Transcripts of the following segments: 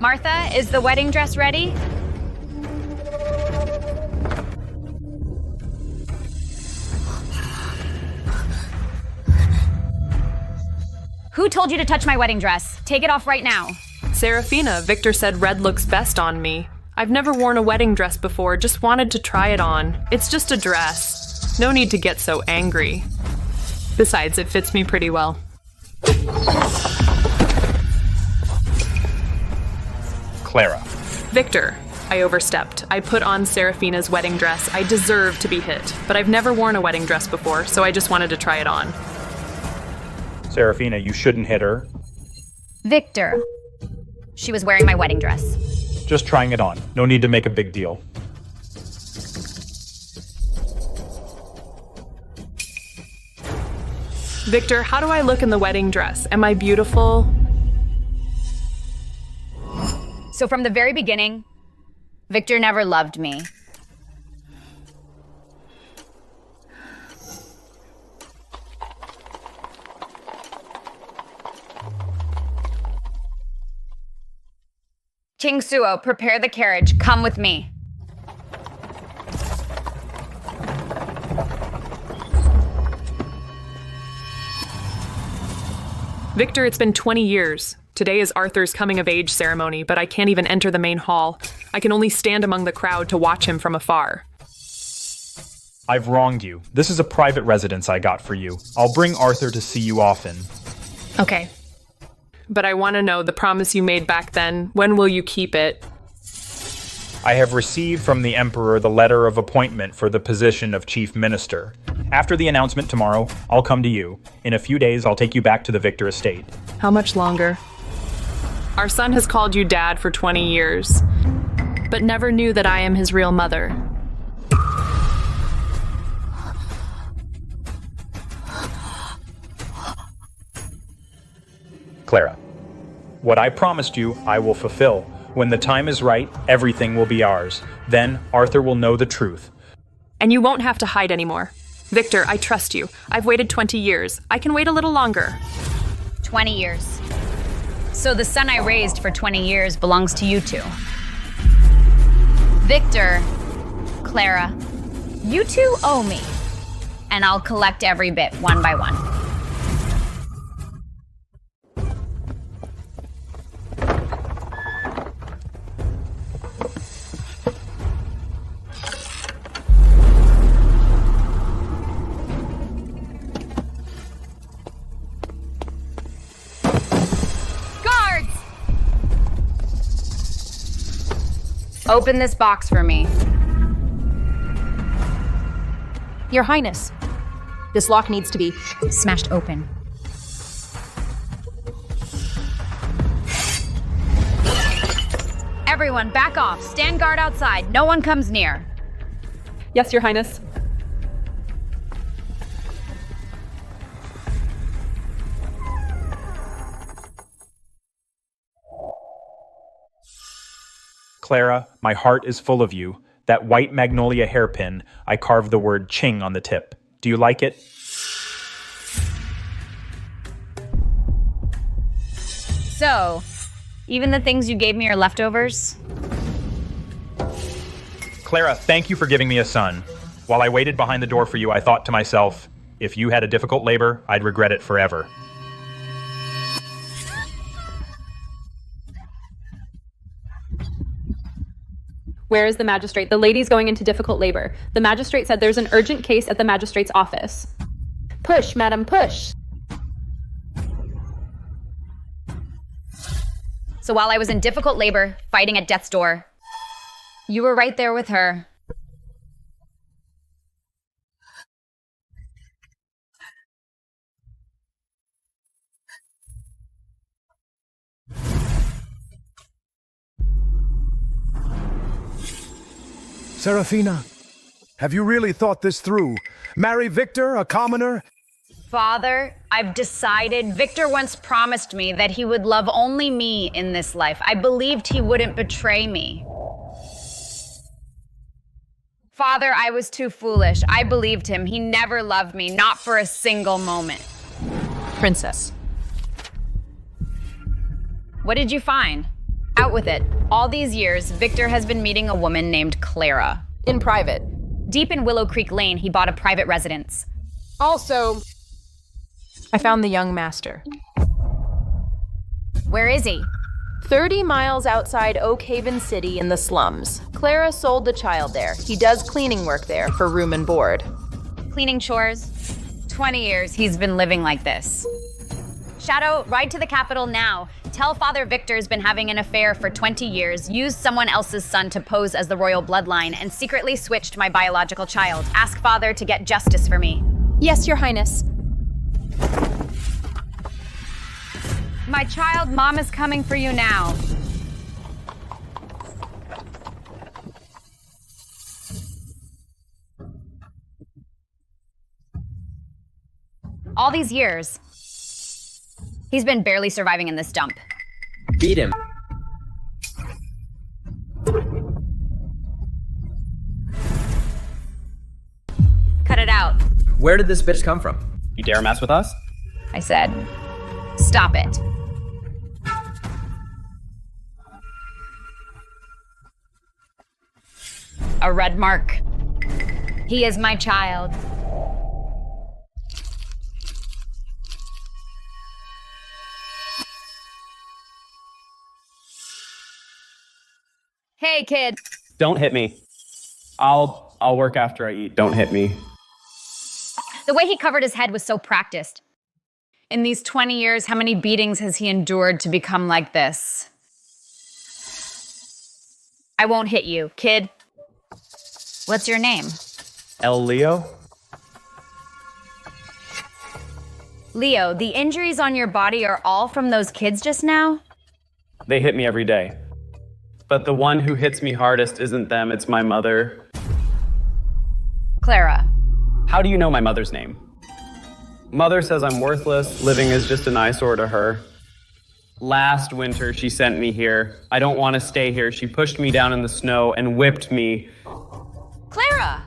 Martha, is the wedding dress ready? Who told you to touch my wedding dress? Take it off right now. Serafina, Victor said red looks best on me. I've never worn a wedding dress before, just wanted to try it on. It's just a dress. No need to get so angry. Besides, it fits me pretty well. Clara. Victor. I overstepped. I put on Serafina's wedding dress. I deserve to be hit, but I've never worn a wedding dress before, so I just wanted to try it on. Serafina, you shouldn't hit her. Victor. She was wearing my wedding dress. Just trying it on. No need to make a big deal. Victor, how do I look in the wedding dress? Am I beautiful? So from the very beginning, Victor never loved me. King Suo, prepare the carriage. Come with me. Victor, it's been 20 years. Today is Arthur's coming-of-age ceremony, but I can't even enter the main hall. I can only stand among the crowd to watch him from afar. I've wronged you. This is a private residence I got for you. I'll bring Arthur to see you often. Okay. But I want to know the promise you made back then. When will you keep it? I have received from the Emperor the letter of appointment for the position of Chief Minister. After the announcement tomorrow, I'll come to you. In a few days, I'll take you back to the Victor estate. How much longer? Our son has called you Dad for 20 years, but never knew that I am his real mother. Clara, what I promised you, I will fulfill. When the time is right, everything will be ours. Then Arthur will know the truth. And you won't have to hide anymore. Victor, I trust you. I've waited 20 years. I can wait a little longer. 20 years. So the son I raised for 20 years belongs to you two. Victor, Clara, you two owe me. And I'll collect every bit one by one. Open this box for me. Your Highness, this lock needs to be smashed open. Everyone, back off. Stand guard outside. No one comes near. Yes, Your Highness. Clara, my heart is full of you. That white magnolia hairpin, I carved the word Ching on the tip. Do you like it? So, even the things you gave me are leftovers? Clara, thank you for giving me a son. While I waited behind the door for you, I thought to myself, if you had a difficult labor, I'd regret it forever. Where is the magistrate? The lady's going into difficult labor. The magistrate said there's an urgent case at the magistrate's office. push, madam, push. So while I was in difficult labor, fighting at death's door, you were right there with her. Serafina, have you really thought this through? Marry Victor, a commoner? Father, I've decided. Victor once promised me that he would love only me in this life. I believed he wouldn't betray me. Father, I was too foolish. I believed him. He never loved me, not for a single moment. Princess. What did you find? Out with it. All these years, Victor has been meeting a woman named Clara. In private. Deep in Willow Creek Lane, he bought a private residence. Also, I found the young master. Where is he? 30 miles outside Oak Haven City in the slums. Clara sold the child there. He does cleaning work there for room and board. Cleaning chores. 20 years he's been living like this. Shadow, ride to the Capitol now. Tell Father Victor's been having an affair for 20 years, used someone else's son to pose as the royal bloodline, and secretly switched my biological child. Ask Father to get justice for me. Yes, Your Highness. My child, Mom is coming for you now. All these years, he's been barely surviving in this dump. Beat him. Cut it out, Where did this bitch come from? You dare mess with us? I said. Stop it. A red mark. He is my child. Hey, kid. Don't hit me. I'll work after I eat. Don't hit me. The way he covered his head was so practiced. In these 20 years, how many beatings has he endured to become like this? I won't hit you, kid. What's your name? El Leo? Leo, the injuries on your body are all from those kids just now? They hit me every day. But the one who hits me hardest isn't them, it's my mother. Clara. How do you know my mother's name? Mother says I'm worthless, living is just an eyesore to her. Last winter, she sent me here. I don't want to stay here. She pushed me down in the snow and whipped me. Clara!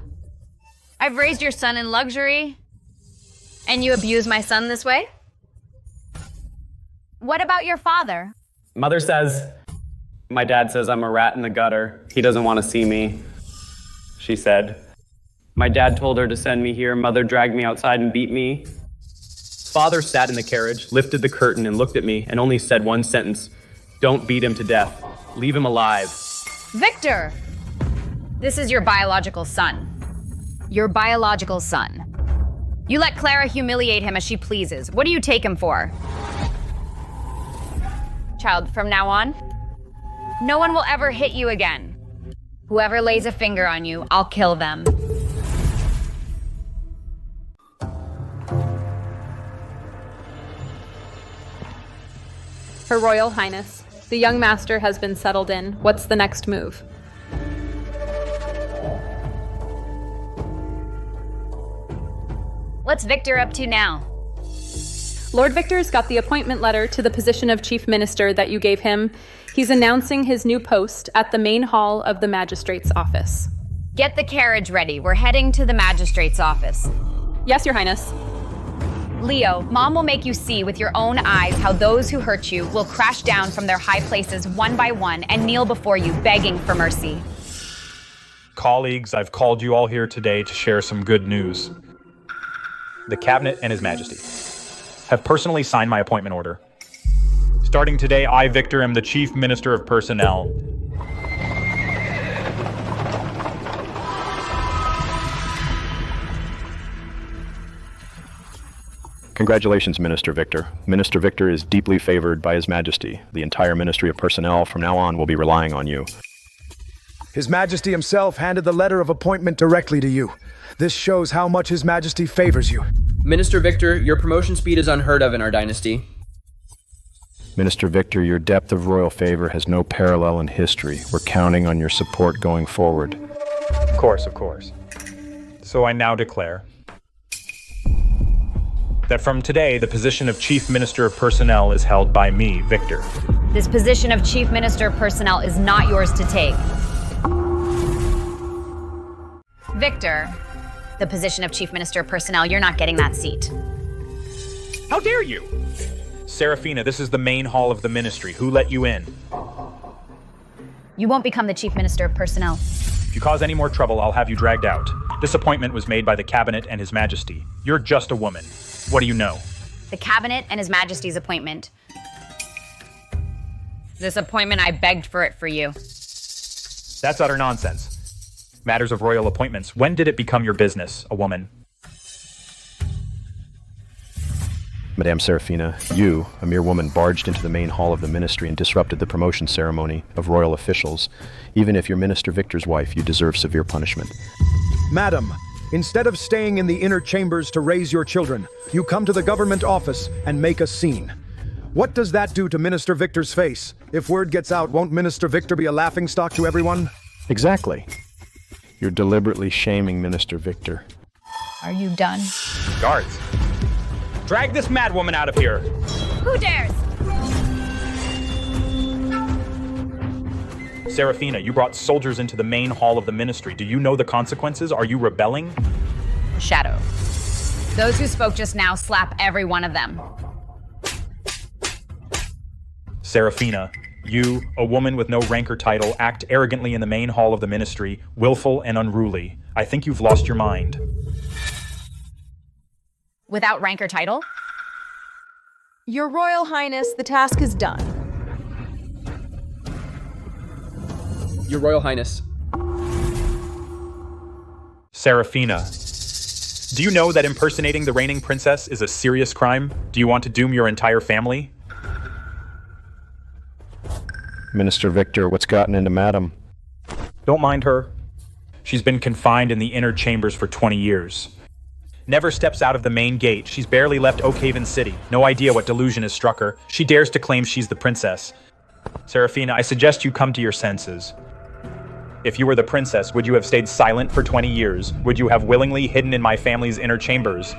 I've raised your son in luxury, and you abuse my son this way? What about your father? Mother says, my dad says I'm a rat in the gutter. He doesn't want to see me, she said. My dad told her to send me here. Mother dragged me outside and beat me. Father sat in the carriage, lifted the curtain, and looked at me, and only said one sentence. Don't beat him to death. Leave him alive. Victor! This is your biological son. Your biological son. You let Clara humiliate him as she pleases. What do you take him for? Child, from now on, no one will ever hit you again. Whoever lays a finger on you, I'll kill them. Her Royal Highness, the young master has been settled in. What's the next move? What's Victor up to now? Lord Victor's got the appointment letter to the position of Chief Minister that you gave him. He's announcing his new post at the main hall of the magistrate's office. Get the carriage ready. We're heading to the magistrate's office. Yes, Your Highness. Leo, Mom will make you see with your own eyes how those who hurt you will crash down from their high places one by one and kneel before you begging for mercy. Colleagues, I've called you all here today to share some good news. The Cabinet and His Majesty have personally signed my appointment order. Starting today, I, Victor, am the Chief Minister of Personnel. Congratulations, Minister Victor. Minister Victor is deeply favored by His Majesty. The entire Ministry of Personnel from now on will be relying on you. His Majesty himself handed the letter of appointment directly to you. This shows how much His Majesty favors you. Minister Victor, your promotion speed is unheard of in our dynasty. Minister Victor, your depth of royal favor has no parallel in history. We're counting on your support going forward. Of course, of course. So I now declare that from today, the position of Chief Minister of Personnel is held by me, Victor. This position of Chief Minister of Personnel is not yours to take. Victor, the position of Chief Minister of Personnel, you're not getting that seat. How dare you? Serafina, this is the main hall of the ministry. Who let you in? You won't become the Chief Minister of Personnel. If you cause any more trouble, I'll have you dragged out. This appointment was made by the Cabinet and His Majesty. You're just a woman. What do you know? The Cabinet and His Majesty's appointment. This appointment, I begged for it for you. That's utter nonsense. Matters of royal appointments. When did it become your business, a woman? Madame Serafina, you, a mere woman, barged into the main hall of the ministry and disrupted the promotion ceremony of royal officials. Even if you're Minister Victor's wife, you deserve severe punishment. Madam, instead of staying in the inner chambers to raise your children, you come to the government office and make a scene. What does that do to Minister Victor's face? If word gets out, won't Minister Victor be a laughingstock to everyone? Exactly. You're deliberately shaming Minister Victor. Are you done? Guards! Drag this madwoman out of here! Who dares? Serafina, you brought soldiers into the main hall of the ministry. Do you know the consequences? Are you rebelling? Shadow. Those who spoke just now, slap every one of them. Serafina, you, a woman with no rank or title, act arrogantly in the main hall of the ministry, willful and unruly. I think you've lost your mind. Without rank or title? Your Royal Highness, the task is done. Your Royal Highness. Serafina, do you know that impersonating the reigning princess is a serious crime? Do you want to doom your entire family? Minister Victor, what's gotten into Madam? Don't mind her. She's been confined in the inner chambers for 20 years. Never steps out of the main gate. She's barely left Oakhaven City. No idea what delusion has struck her. She dares to claim she's the princess. Serafina, I suggest you come to your senses. If you were the princess, would you have stayed silent for 20 years? Would you have willingly hidden in my family's inner chambers?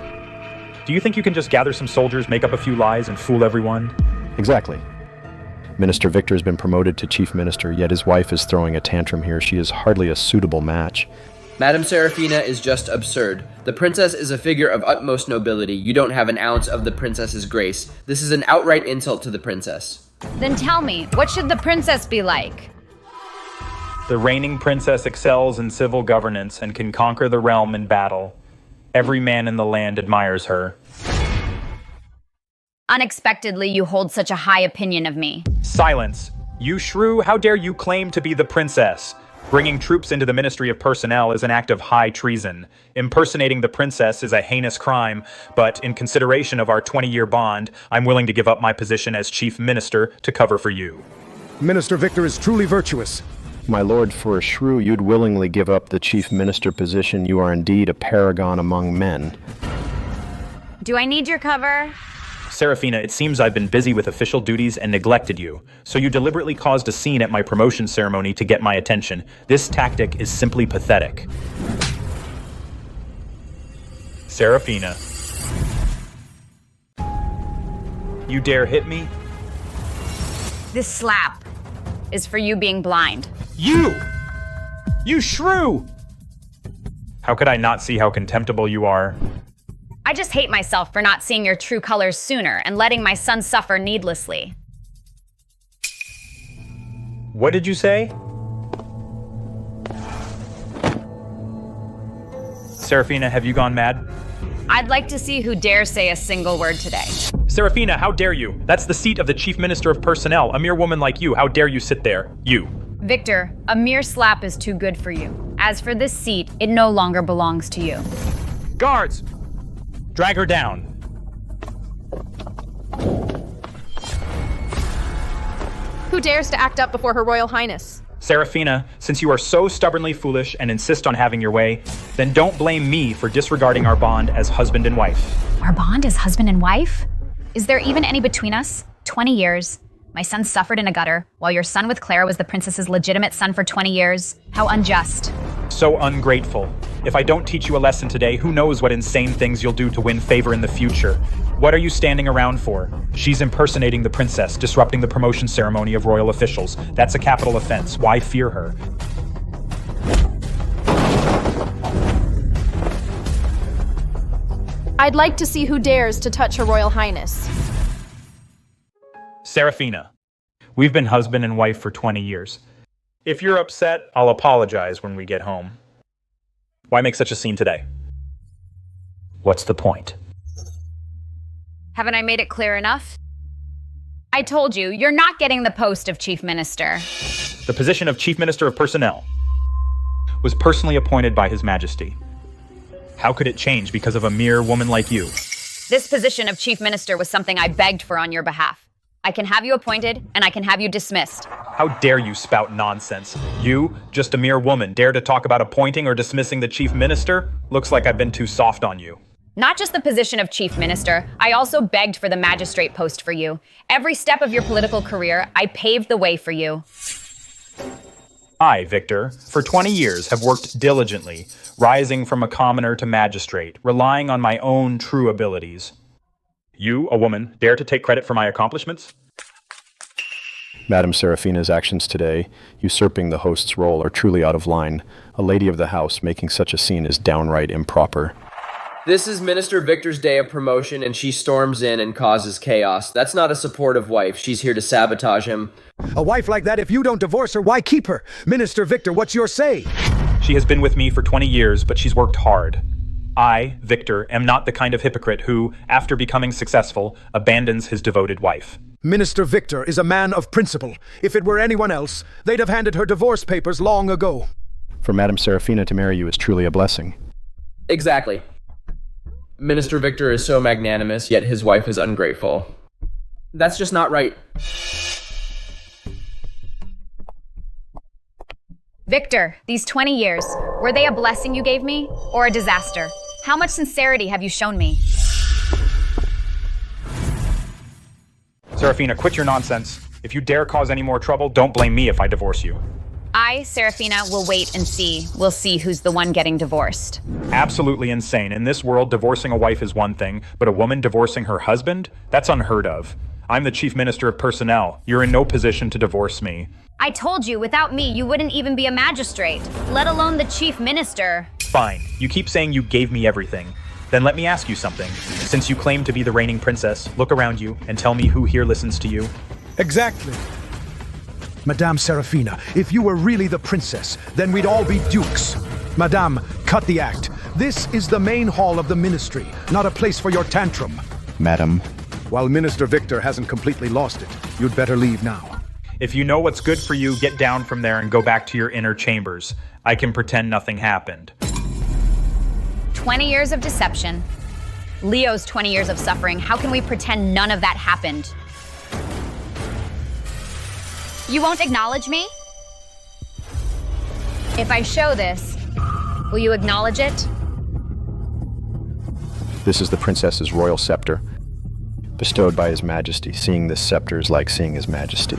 Do you think you can just gather some soldiers, make up a few lies, and fool everyone? Exactly. Minister Victor has been promoted to Chief Minister, yet his wife is throwing a tantrum here. She is hardly a suitable match. Madame Serafina is just absurd. The princess is a figure of utmost nobility. You don't have an ounce of the princess's grace. This is an outright insult to the princess. Then tell me, what should the princess be like? The reigning princess excels in civil governance and can conquer the realm in battle. Every man in the land admires her. Unexpectedly, you hold such a high opinion of me. Silence. You shrew, how dare you claim to be the princess? Bringing troops into the Ministry of Personnel is an act of high treason. Impersonating the princess is a heinous crime, but in consideration of our 20-year bond, I'm willing to give up my position as Chief Minister to cover for you. Minister Victor is truly virtuous. My lord, for a shrew, you'd willingly give up the Chief Minister position. You are indeed a paragon among men. Do I need your cover? Serafina, it seems I've been busy with official duties and neglected you, so you deliberately caused a scene at my promotion ceremony to get my attention. This tactic is simply pathetic. Serafina. You dare hit me? This slap is for you being blind. You! You shrew! How could I not see how contemptible you are? I just hate myself for not seeing your true colors sooner and letting my son suffer needlessly. What did you say? Serafina, have you gone mad? I'd like to see who dares say a single word today. Serafina, how dare you? That's the seat of the Chief Minister of Personnel. A mere woman like you, how dare you sit there? You. Victor, a mere slap is too good for you. As for this seat, it no longer belongs to you. Guards! Drag her down. Who dares to act up before Her Royal Highness? Serafina, since you are so stubbornly foolish and insist on having your way, then don't blame me for disregarding our bond as husband and wife. Our bond as husband and wife? Is there even any between us? 20 years. My son suffered in a gutter, while your son with Clara was the princess's legitimate son for 20 years. How unjust. So ungrateful. If I don't teach you a lesson today, who knows what insane things you'll do to win favor in the future. What are you standing around for? She's impersonating the princess, disrupting the promotion ceremony of royal officials. That's a capital offense. Why fear her? I'd like to see who dares to touch Her Royal Highness. Serafina, we've been husband and wife for 20 years. If you're upset, I'll apologize when we get home. Why make such a scene today? What's the point? Haven't I made it clear enough? I told you, you're not getting the post of Chief Minister. The position of Chief Minister of Personnel was personally appointed by His Majesty. How could it change because of a mere woman like you? This position of Chief Minister was something I begged for on your behalf. I can have you appointed, and I can have you dismissed. How dare you spout nonsense? You, just a mere woman, dare to talk about appointing or dismissing the Chief Minister? Looks like I've been too soft on you. Not just the position of Chief Minister, I also begged for the magistrate post for you. Every step of your political career, I paved the way for you. I, Victor, for 20 years have worked diligently, rising from a commoner to magistrate, relying on my own true abilities. You, a woman, dare to take credit for my accomplishments? Madam Seraphina's actions today, usurping the host's role, are truly out of line. A lady of the house making such a scene is downright improper. This is Minister Victor's day of promotion, and she storms in and causes chaos. That's not a supportive wife. She's here to sabotage him. A wife like that, if you don't divorce her, why keep her? Minister Victor, what's your say? She has been with me for 20 years, but she's worked hard. I, Victor, am not the kind of hypocrite who, after becoming successful, abandons his devoted wife. Minister Victor is a man of principle. If it were anyone else, they'd have handed her divorce papers long ago. For Madam Seraphina to marry you is truly a blessing. Exactly. Minister Victor is so magnanimous, yet his wife is ungrateful. That's just not right. Victor, these 20 years, were they a blessing you gave me, or a disaster? How much sincerity have you shown me? Seraphina, quit your nonsense. If you dare cause any more trouble, don't blame me if I divorce you. I, Seraphina, will wait and see. We'll see who's the one getting divorced. Absolutely insane. In this world, divorcing a wife is one thing, but a woman divorcing her husband? That's unheard of. I'm the Chief Minister of Personnel. You're in no position to divorce me. I told you, without me, you wouldn't even be a magistrate, let alone the Chief Minister. Fine. You keep saying you gave me everything. Then let me ask you something. Since you claim to be the reigning princess, look around you and tell me who here listens to you. Exactly. Madame Seraphina, if you were really the princess, then we'd all be dukes. Madame, cut the act. This is the main hall of the ministry, not a place for your tantrum. Madam. While Minister Victor hasn't completely lost it, you'd better leave now. If you know what's good for you, get down from there and go back to your inner chambers. I can pretend nothing happened. 20 years of deception. Leo's 20 years of suffering. How can we pretend none of that happened? You won't acknowledge me? If I show this, will you acknowledge it? This is the princess's royal scepter, bestowed by His Majesty. Seeing this scepter is like seeing His Majesty.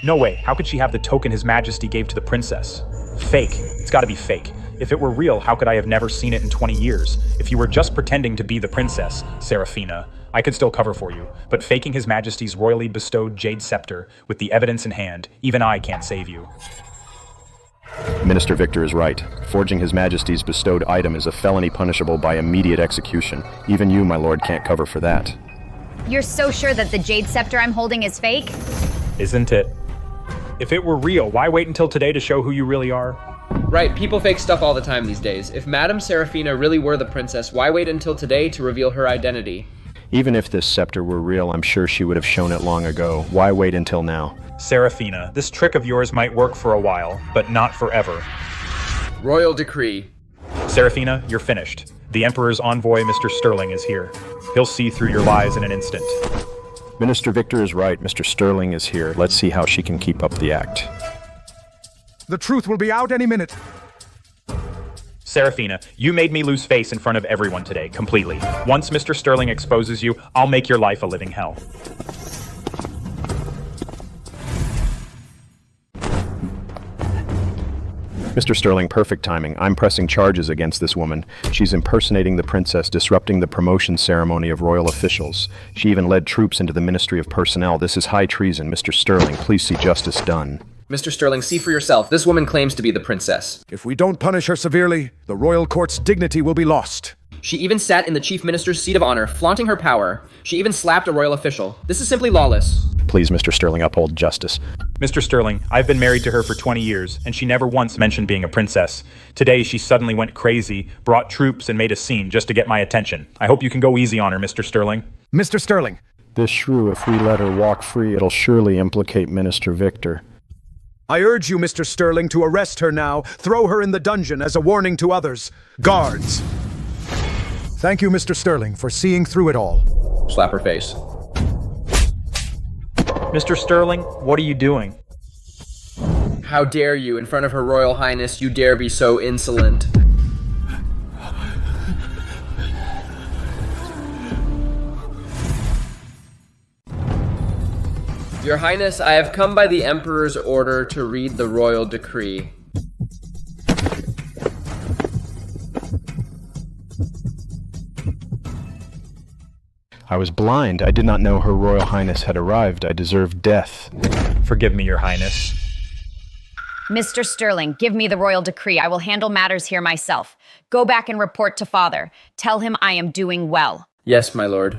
No way. How could she have the token His Majesty gave to the princess? Fake. It's gotta be fake. If it were real, how could I have never seen it in 20 years? If you were just pretending to be the princess, Seraphina, I could still cover for you. But faking His Majesty's royally bestowed jade scepter with the evidence in hand, even I can't save you. Minister Victor is right. Forging His Majesty's bestowed item is a felony punishable by immediate execution. Even you, my lord, can't cover for that. You're so sure that the jade scepter I'm holding is fake? Isn't it? If it were real, why wait until today to show who you really are? Right, people fake stuff all the time these days. If Madame Seraphina really were the princess, why wait until today to reveal her identity? Even if this scepter were real, I'm sure she would have shown it long ago. Why wait until now? Seraphina, this trick of yours might work for a while, but not forever. Royal decree. Seraphina, you're finished. The Emperor's envoy, Mr. Sterling, is here. He'll see through your lies in an instant. Minister Victor is right. Mr. Sterling is here. Let's see how she can keep up the act. The truth will be out any minute. Seraphina, you made me lose face in front of everyone today, completely. Once Mr. Sterling exposes you, I'll make your life a living hell. Mr. Sterling, perfect timing. I'm pressing charges against this woman. She's impersonating the princess, disrupting the promotion ceremony of royal officials. She even led troops into the Ministry of Personnel. This is high treason. Mr. Sterling, please see justice done. Mr. Sterling, see for yourself. This woman claims to be the princess. If we don't punish her severely, the royal court's dignity will be lost. She even sat in the chief minister's seat of honor, flaunting her power. She even slapped a royal official. This is simply lawless. Please, Mr. Sterling, uphold justice. Mr. Sterling, I've been married to her for 20 years, and she never once mentioned being a princess. Today, she suddenly went crazy, brought troops, and made a scene just to get my attention. I hope you can go easy on her, Mr. Sterling. Mr. Sterling. This shrew, if we let her walk free, it'll surely implicate Minister Victor. I urge you, Mr. Sterling, to arrest her now. Throw her in the dungeon as a warning to others. Guards. Thank you, Mr. Sterling, for seeing through it all. Slap her face. Mr. Sterling, what are you doing? How dare you, in front of Her Royal Highness, you dare be so insolent. Your Highness, I have come by the Emperor's order to read the royal decree. I was blind. I did not know Her Royal Highness had arrived. I deserved death. Forgive me, Your Highness. Mr. Sterling, give me the royal decree. I will handle matters here myself. Go back and report to father. Tell him I am doing well. Yes, my lord.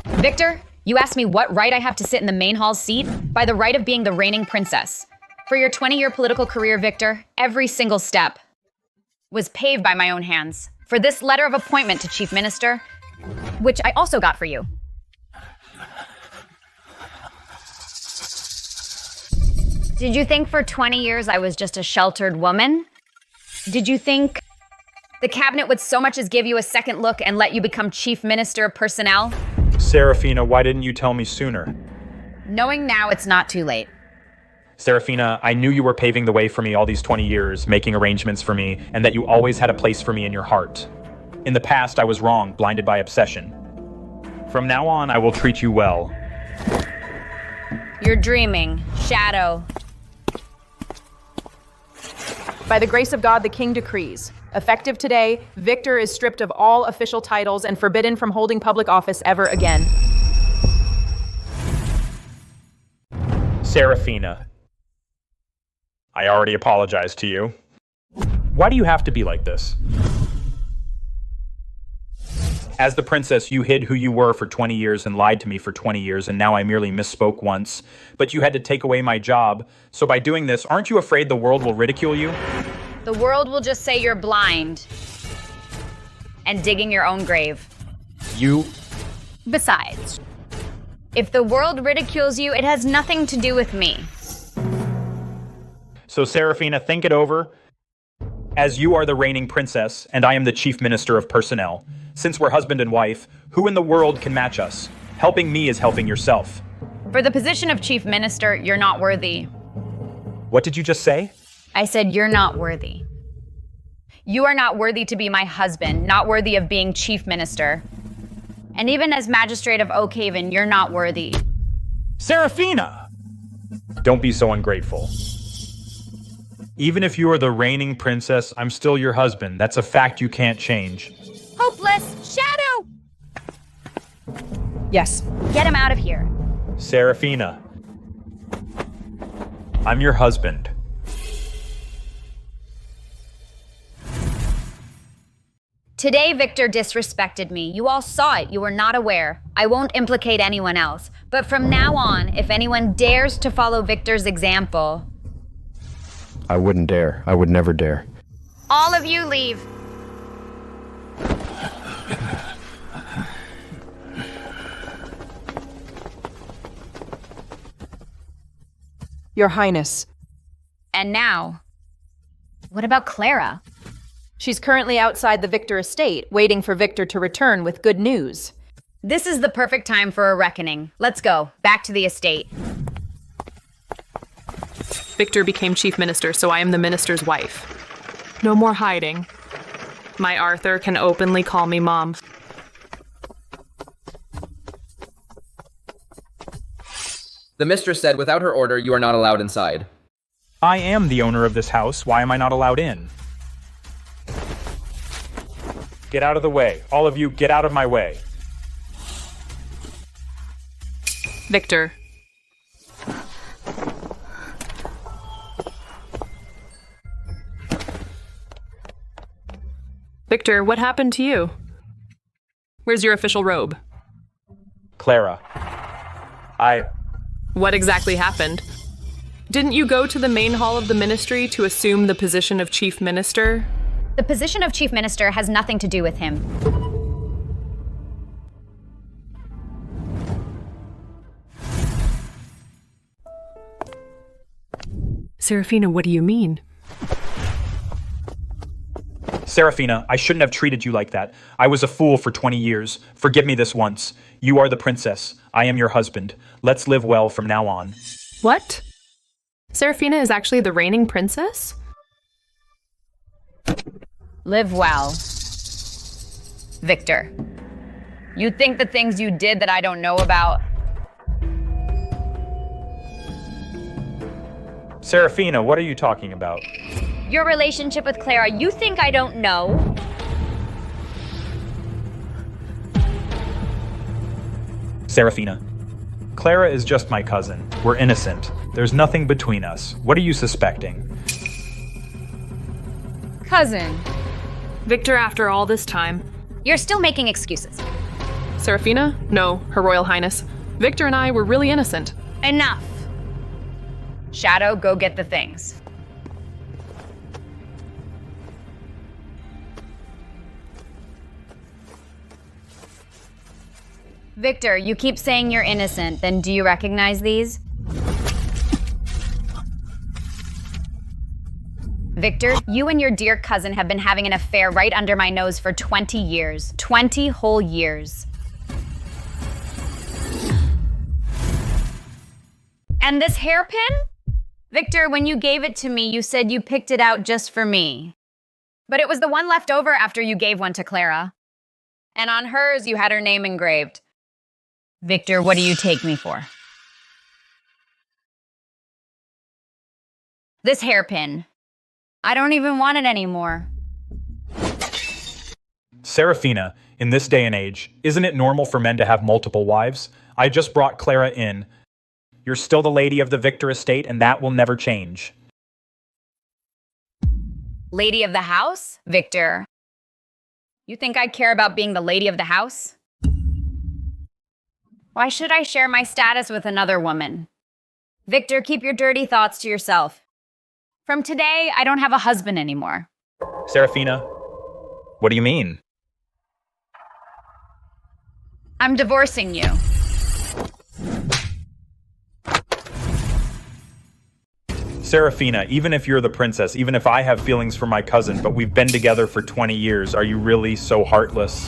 Victor, you asked me what right I have to sit in the main hall seat? By the right of being the reigning princess. For your 20-year political career, Victor, every single step was paved by my own hands. For this letter of appointment to Chief Minister, which I also got for you. Did you think for 20 years I was just a sheltered woman? Did you think the cabinet would so much as give you a second look and let you become Chief Minister of Personnel? Serafina, why didn't you tell me sooner? Knowing now, it's not too late. Serafina, I knew you were paving the way for me all these 20 years, making arrangements for me, and that you always had a place for me in your heart. In the past, I was wrong, blinded by obsession. From now on, I will treat you well. You're dreaming, Shadow. By the grace of God, the king decrees. Effective today, Victor is stripped of all official titles and forbidden from holding public office ever again. Serafina, I already apologized to you. Why do you have to be like this? As the princess, you hid who you were for 20 years and lied to me for 20 years, and now I merely misspoke once. But you had to take away my job, so by doing this, aren't you afraid the world will ridicule you? The world will just say you're blind and digging your own grave. You... Besides, if the world ridicules you, it has nothing to do with me. So, Serafina, think it over. As you are the reigning princess, and I am the chief minister of personnel, since we're husband and wife, who in the world can match us? Helping me is helping yourself. For the position of chief minister, you're not worthy. What did you just say? I said you're not worthy. You are not worthy to be my husband, not worthy of being chief minister. And even as magistrate of Oak Haven, you're not worthy. Serafina! Don't be so ungrateful. Even if you are the reigning princess, I'm still your husband. That's a fact you can't change. Hopeless! Shadow! Yes. Get him out of here. Serafina, I'm your husband. Today, Victor disrespected me. You all saw it. You were not aware. I won't implicate anyone else. But from now on, if anyone dares to follow Victor's example... I wouldn't dare. I would never dare. All of you leave. Your Highness. And now, what about Clara? She's currently outside the Victor estate, waiting for Victor to return with good news. This is the perfect time for a reckoning. Let's go. Back to the estate. Victor became chief minister, so I am the minister's wife. No more hiding. My Arthur can openly call me Mom. The mistress said without her order, you are not allowed inside. I am the owner of this house. Why am I not allowed in? Get out of the way. All of you, get out of my way. Victor. Victor, what happened to you? Where's your official robe? Clara. What exactly happened? Didn't you go to the main hall of the ministry to assume the position of chief minister? The position of chief minister has nothing to do with him. Serafina, what do you mean? Serafina, I shouldn't have treated you like that. I was a fool for 20 years. Forgive me this once. You are the princess. I am your husband. Let's live well from now on. What? Serafina is actually the reigning princess? Live well. Victor, you think the things you did that I don't know about? Serafina, what are you talking about? Your relationship with Clara, you think I don't know? Serafina, Clara is just my cousin. We're innocent. There's nothing between us. What are you suspecting? Cousin. Victor, after all this time. You're still making excuses. Serafina? No, Her Royal Highness. Victor and I were really innocent. Enough. Shadow, go get the things. Victor, you keep saying you're innocent, then do you recognize these? Victor, you and your dear cousin have been having an affair right under my nose for 20 years. 20 whole years. And this hairpin? Victor, when you gave it to me, you said you picked it out just for me. But it was the one left over after you gave one to Clara. And on hers, you had her name engraved. Victor, what do you take me for? This hairpin. I don't even want it anymore. Serafina, in this day and age, isn't it normal for men to have multiple wives? I just brought Clara in. You're still the lady of the Victor estate, and that will never change. Lady of the house? Victor. You think I care about being the lady of the house? Why should I share my status with another woman? Victor, keep your dirty thoughts to yourself. From today, I don't have a husband anymore. Serafina, what do you mean? I'm divorcing you. Serafina, even if you're the princess, even if I have feelings for my cousin, but we've been together for 20 years, are you really so heartless?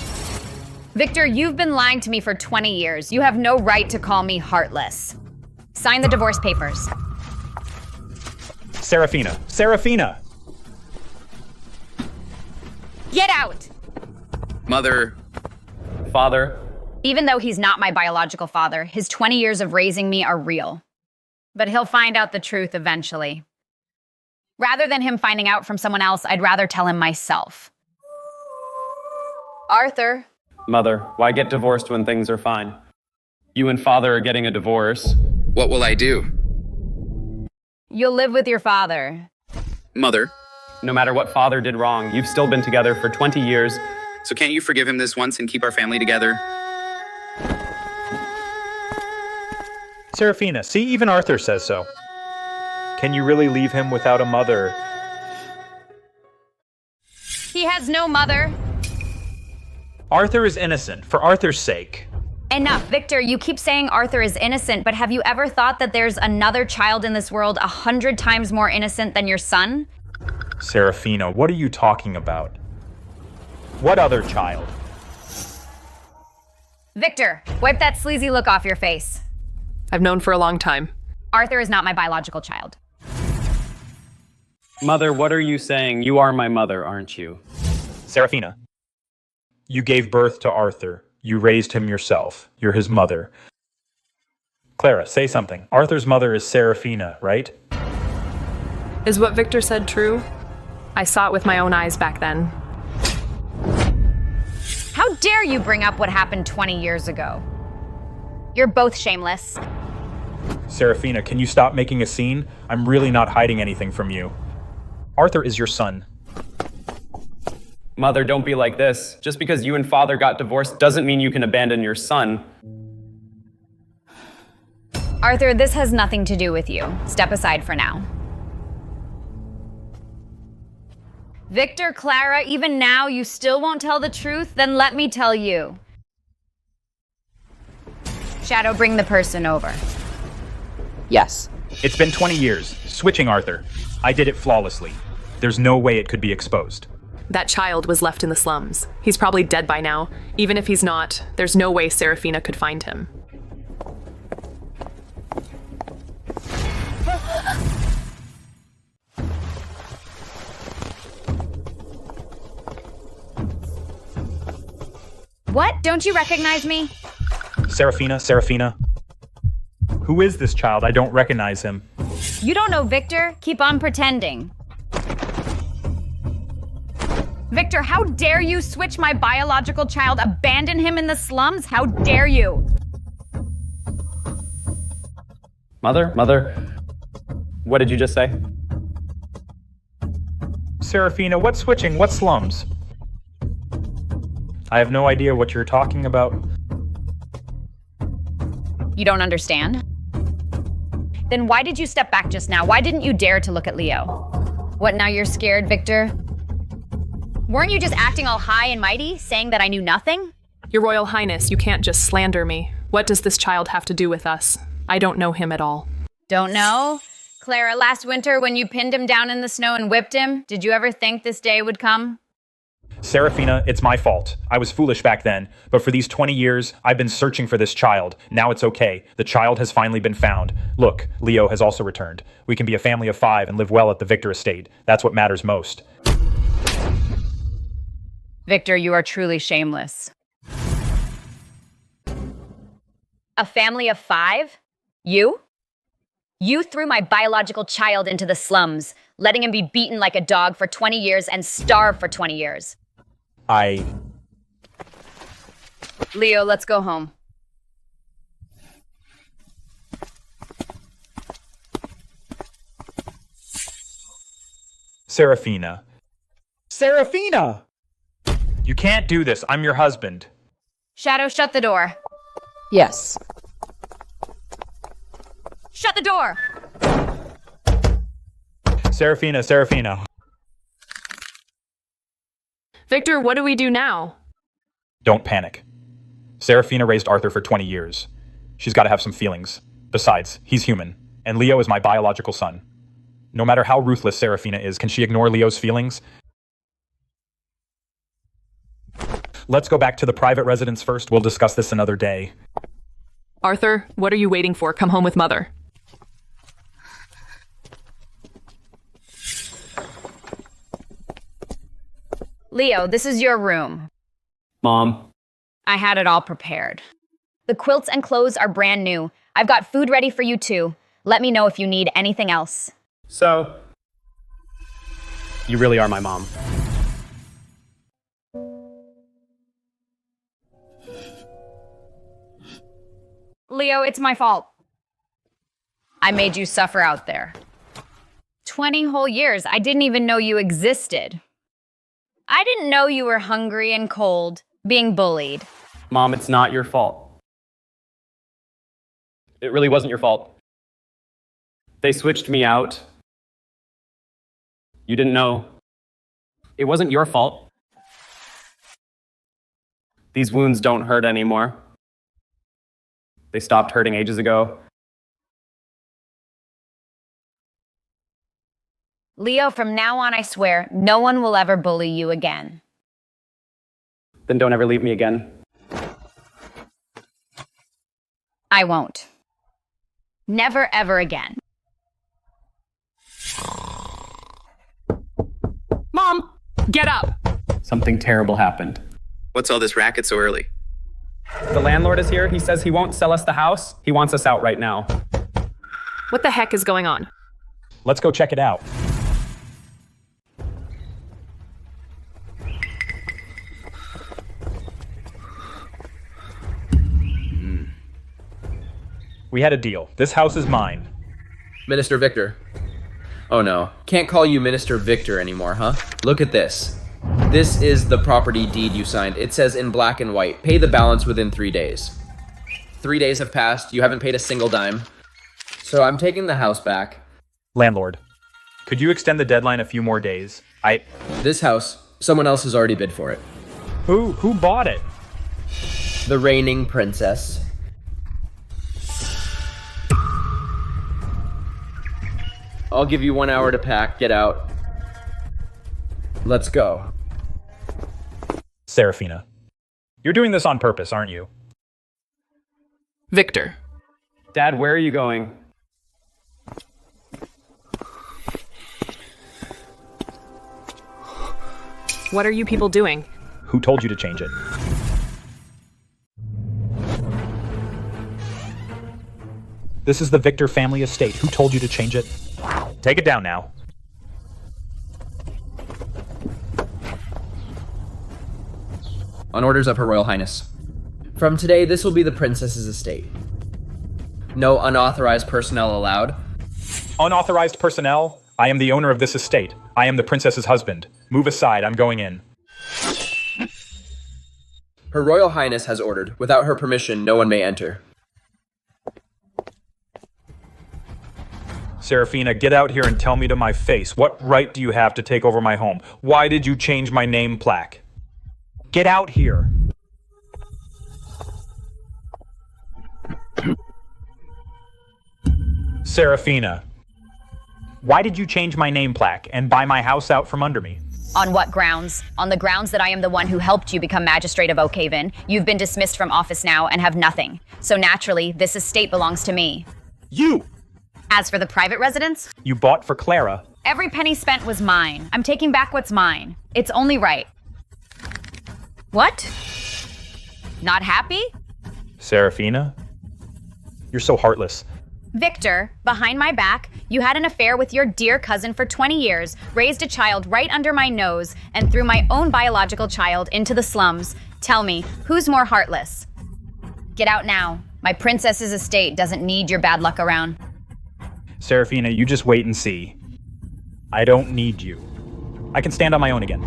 Victor, you've been lying to me for 20 years. You have no right to call me heartless. Sign the divorce papers. Serafina! Serafina! Get out! Mother. Father. Even though he's not my biological father, his 20 years of raising me are real. But he'll find out the truth eventually. Rather than him finding out from someone else, I'd rather tell him myself. Arthur. Mother, why get divorced when things are fine? You and Father are getting a divorce. What will I do? You'll live with your father. Mother, No matter what Father did wrong, you've still been together for 20 years. so can't you forgive him this once and keep our family together? Serafina, see, even Arthur says so. Can you really leave him without a mother? He has no mother. Arthur is innocent, for Arthur's sake. Enough, Victor, you keep saying Arthur is innocent, but have you ever thought that there's another child in this world 100 times more innocent than your son? Serafina, what are you talking about? What other child? Victor, wipe that sleazy look off your face. I've known for a long time. Arthur is not my biological child. Mother, what are you saying? You are my mother, aren't you? Serafina, you gave birth to Arthur. You raised him yourself. You're his mother. Clara, say something. Arthur's mother is Serafina, right? Is what Victor said true? I saw it with my own eyes back then. How dare you bring up what happened 20 years ago? You're both shameless. Serafina, can you stop making a scene? I'm really not hiding anything from you. Arthur is your son. Mother, don't be like this. Just because you and father got divorced doesn't mean you can abandon your son. Arthur, this has nothing to do with you. Step aside for now. Victor, Clara, even now you still won't tell the truth? Then let me tell you. Shadow, bring the person over. Yes. It's been 20 years. Switching, Arthur. I did it flawlessly. There's no way it could be exposed. That child was left in the slums. He's probably dead by now. Even if he's not, there's no way Serafina could find him. What? Don't you recognize me? Serafina. Who is this child? I don't recognize him. You don't know Victor? Keep on pretending. Victor, how dare you switch my biological child, abandon him in the slums? How dare you? Mother, what did you just say? Serafina, what switching? What slums? I have no idea what you're talking about. You don't understand? Then why did you step back just now? Why didn't you dare to look at Leo? What, now you're scared, Victor? Weren't you just acting all high and mighty, saying that I knew nothing? Your Royal Highness, you can't just slander me. What does this child have to do with us? I don't know him at all. Don't know? Clara, last winter when you pinned him down in the snow and whipped him, did you ever think this day would come? Serafina, it's my fault. I was foolish back then, but for these 20 years, I've been searching for this child. Now it's okay. The child has finally been found. Look, Leo has also returned. We can be a family of 5 and live well at the Victor estate. That's what matters most. Victor, you are truly shameless. A family of 5? You? You threw my biological child into the slums, letting him be beaten like a dog for 20 years and starve for 20 years. Leo, let's go home. Serafina. You can't do this. I'm your husband. Shadow, shut the door. Yes. Shut the door! Serafina. Victor, what do we do now? Don't panic. Serafina raised Arthur for 20 years. She's got to have some feelings. Besides, he's human, and Leo is my biological son. No matter how ruthless Serafina is, can she ignore Leo's feelings? Let's go back to the private residence first. We'll discuss this another day. Arthur, what are you waiting for? Come home with Mother. Leo, this is your room. Mom. I had it all prepared. The quilts and clothes are brand new. I've got food ready for you too. Let me know if you need anything else. So, you really are my mom. Leo, it's my fault. I made you suffer out there. 20 whole years, I didn't even know you existed. I didn't know you were hungry and cold, being bullied. Mom, it's not your fault. It really wasn't your fault. They switched me out. You didn't know. It wasn't your fault. These wounds don't hurt anymore. They stopped hurting ages ago. Leo, from now on, I swear, no one will ever bully you again. Then don't ever leave me again. I won't. Never, ever again. Mom! Get up! Something terrible happened. What's all this racket so early? The landlord is here. He says he won't sell us the house. He wants us out right now. What the heck is going on? Let's go check it out. We had a deal. This house is mine. Minister Victor. Oh no, can't call you Minister Victor anymore, huh? Look at this. This is the property deed you signed. It says in black and white, pay the balance within 3 days. 3 days have passed. You haven't paid a single dime. So I'm taking the house back. Landlord, could you extend the deadline a few more days? This house, someone else has already bid for it. Who bought it? The reigning princess. I'll give you 1 hour to pack. Get out. Let's go. Serafina, you're doing this on purpose, aren't you? Victor. Dad, where are you going? What are you people doing? Who told you to change it? This is the Victor family estate. Who told you to change it? Take it down now. On orders of Her Royal Highness. From today, this will be the princess's estate. No unauthorized personnel allowed. Unauthorized personnel? I am the owner of this estate. I am the princess's husband. Move aside, I'm going in. Her Royal Highness has ordered. Without her permission, no one may enter. Serafina, get out here and tell me to my face. What right do you have to take over my home? Why did you change my name plaque? Get out here. Serafina, why did you change my name plaque and buy my house out from under me? On what grounds? On the grounds that I am the one who helped you become magistrate of Oakhaven. You've been dismissed from office now and have nothing. So naturally, this estate belongs to me. You! As for the private residence, You bought for Clara. every penny spent was mine. I'm taking back what's mine. It's only right. What? Not happy? Serafina? You're so heartless. Victor, behind my back, you had an affair with your dear cousin for 20 years, raised a child right under my nose, and threw my own biological child into the slums. Tell me, who's more heartless? Get out now. My princess's estate doesn't need your bad luck around. Serafina, you just wait and see. I don't need you. I can stand on my own again.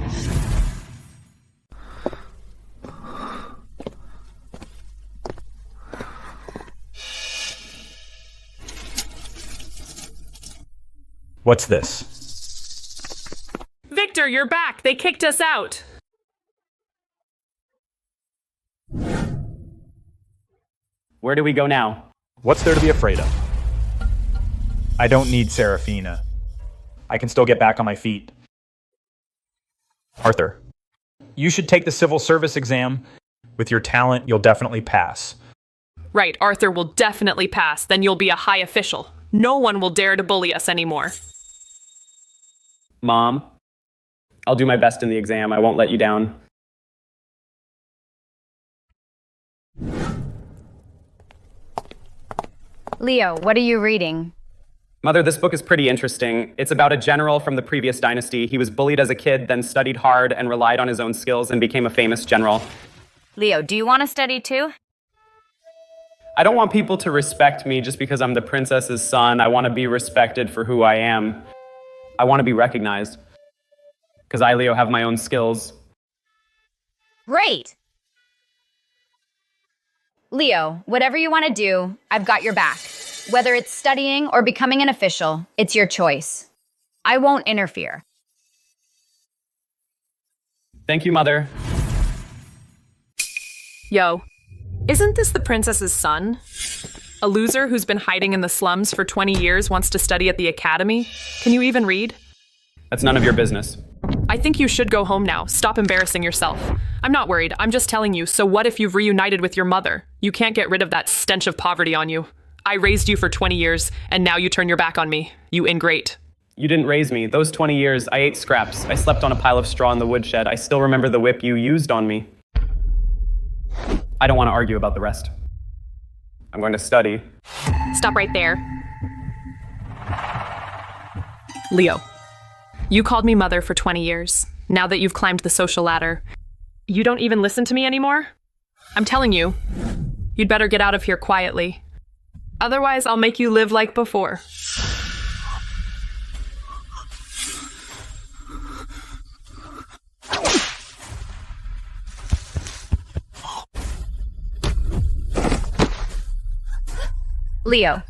What's this? Victor, you're back! They kicked us out! Where do we go now? What's there to be afraid of? I don't need Serafina. I can still get back on my feet. Arthur, you should take the civil service exam. With your talent, you'll definitely pass. Right, Arthur will definitely pass, then you'll be a high official. No one will dare to bully us anymore. Mom, I'll do my best in the exam. I won't let you down. Leo, what are you reading? Mother, this book is pretty interesting. It's about a general from the previous dynasty. He was bullied as a kid, then studied hard and relied on his own skills and became a famous general. Leo, do you want to study too? I don't want people to respect me just because I'm the princess's son. I want to be respected for who I am. I want to be recognized. Because I, Leo, have my own skills. Great! Leo, whatever you want to do, I've got your back. Whether it's studying or becoming an official, it's your choice. I won't interfere. Thank you, Mother. Yo, isn't this the princess's son? A loser who's been hiding in the slums for 20 years wants to study at the academy? Can you even read? That's none of your business. I think you should go home now. Stop embarrassing yourself. I'm not worried. I'm just telling you. So what if you've reunited with your mother? You can't get rid of that stench of poverty on you. I raised you for 20 years, and now you turn your back on me. You ingrate. You didn't raise me. Those 20 years, I ate scraps. I slept on a pile of straw in the woodshed. I still remember the whip you used on me. I don't want to argue about the rest. I'm going to study. Stop right there. Leo, you called me mother for 20 years. Now that you've climbed the social ladder, you don't even listen to me anymore? I'm telling you, you'd better get out of here quietly. Otherwise, I'll make you live like before. Leo.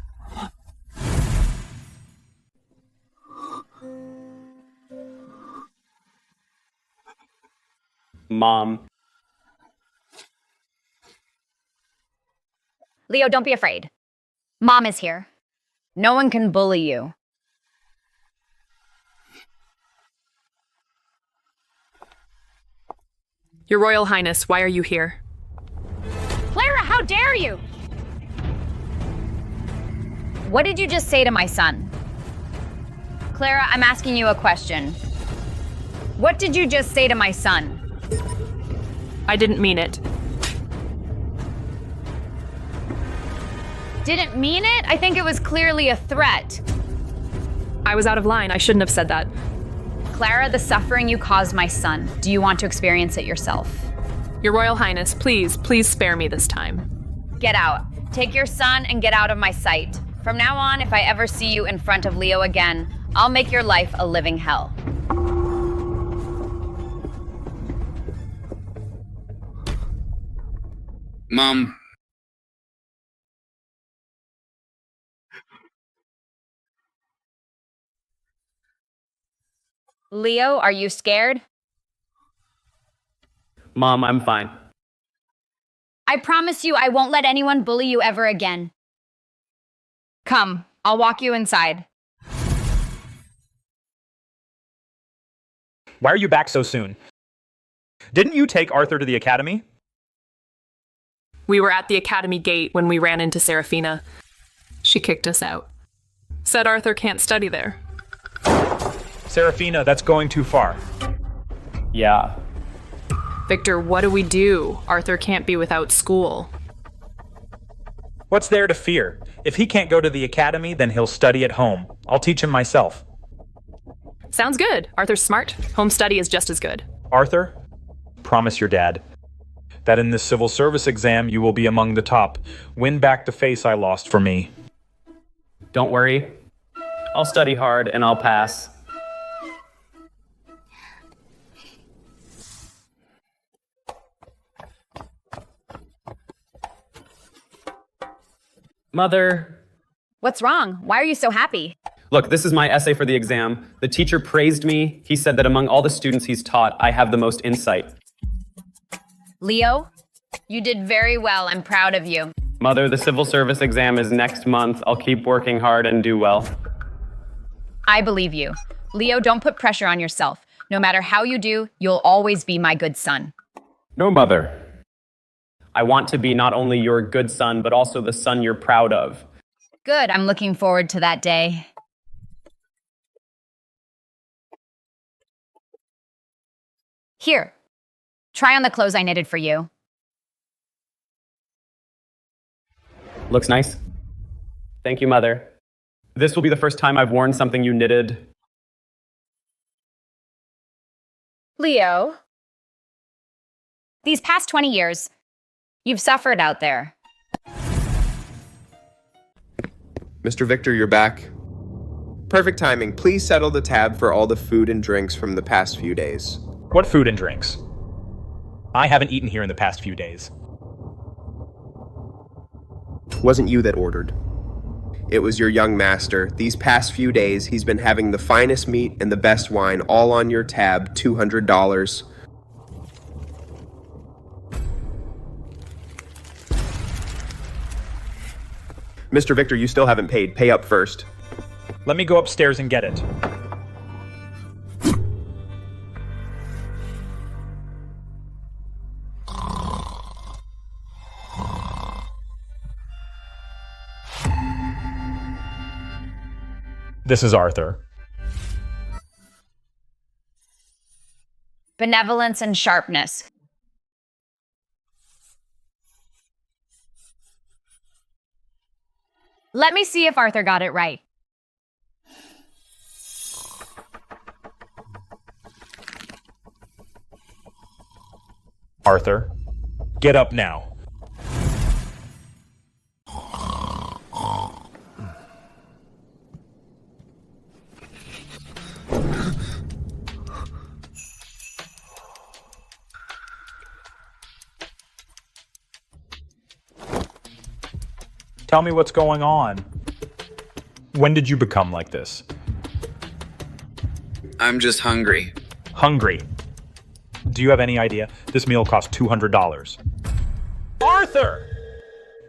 Mom. Leo, don't be afraid. Mom is here. No one can bully you. Your Royal Highness, why are you here? Clara, how dare you? What did you just say to my son? Clara, I'm asking you a question. What did you just say to my son? I didn't mean it. Didn't mean it? I think it was clearly a threat. I was out of line. I shouldn't have said that. Clara, the suffering you caused my son, do you want to experience it yourself? Your Royal Highness, please spare me this time. Get out. Take your son and get out of my sight. From now on, if I ever see you in front of Leo again, I'll make your life a living hell. Mom. Leo, are you scared? Mom, I'm fine. I promise you I won't let anyone bully you ever again. Come, I'll walk you inside. Why are you back so soon? Didn't you take Arthur to the academy? We were at the academy gate when we ran into Serafina. She kicked us out. Said Arthur can't study there. Serafina, that's going too far. Yeah. Victor, what do we do? Arthur can't be without school. What's there to fear? If he can't go to the academy, then he'll study at home. I'll teach him myself. Sounds good. Arthur's smart. Home study is just as good. Arthur, promise your dad that in this civil service exam you will be among the top. Win back the face I lost for me. Don't worry. I'll study hard and I'll pass. Mother. What's wrong? Why are you so happy? Look, this is my essay for the exam. The teacher praised me. He said that among all the students he's taught, I have the most insight. Leo, you did very well. I'm proud of you. Mother, the civil service exam is next month. I'll keep working hard and do well. I believe you. Leo, don't put pressure on yourself. No matter how you do, you'll always be my good son. No, Mother. I want to be not only your good son, but also the son you're proud of. Good. I'm looking forward to that day. Here, try on the clothes I knitted for you. Looks nice. Thank you, Mother. This will be the first time I've worn something you knitted. Leo, these past 20 years, you've suffered out there. Mr. Victor, you're back. Perfect timing. Please settle the tab for all the food and drinks from the past few days. What food and drinks? I haven't eaten here in the past few days. Wasn't you that ordered. It was your young master. These past few days, he's been having the finest meat and the best wine all on your tab, $200. Mr. Victor, you still haven't paid. Pay up first. Let me go upstairs and get it. This is Arthur. Benevolence and sharpness. Let me see if Arthur got it right. Arthur, get up now. Tell me what's going on. When did you become like this? I'm just hungry. Hungry. Do you have any idea? This meal cost $200. Arthur!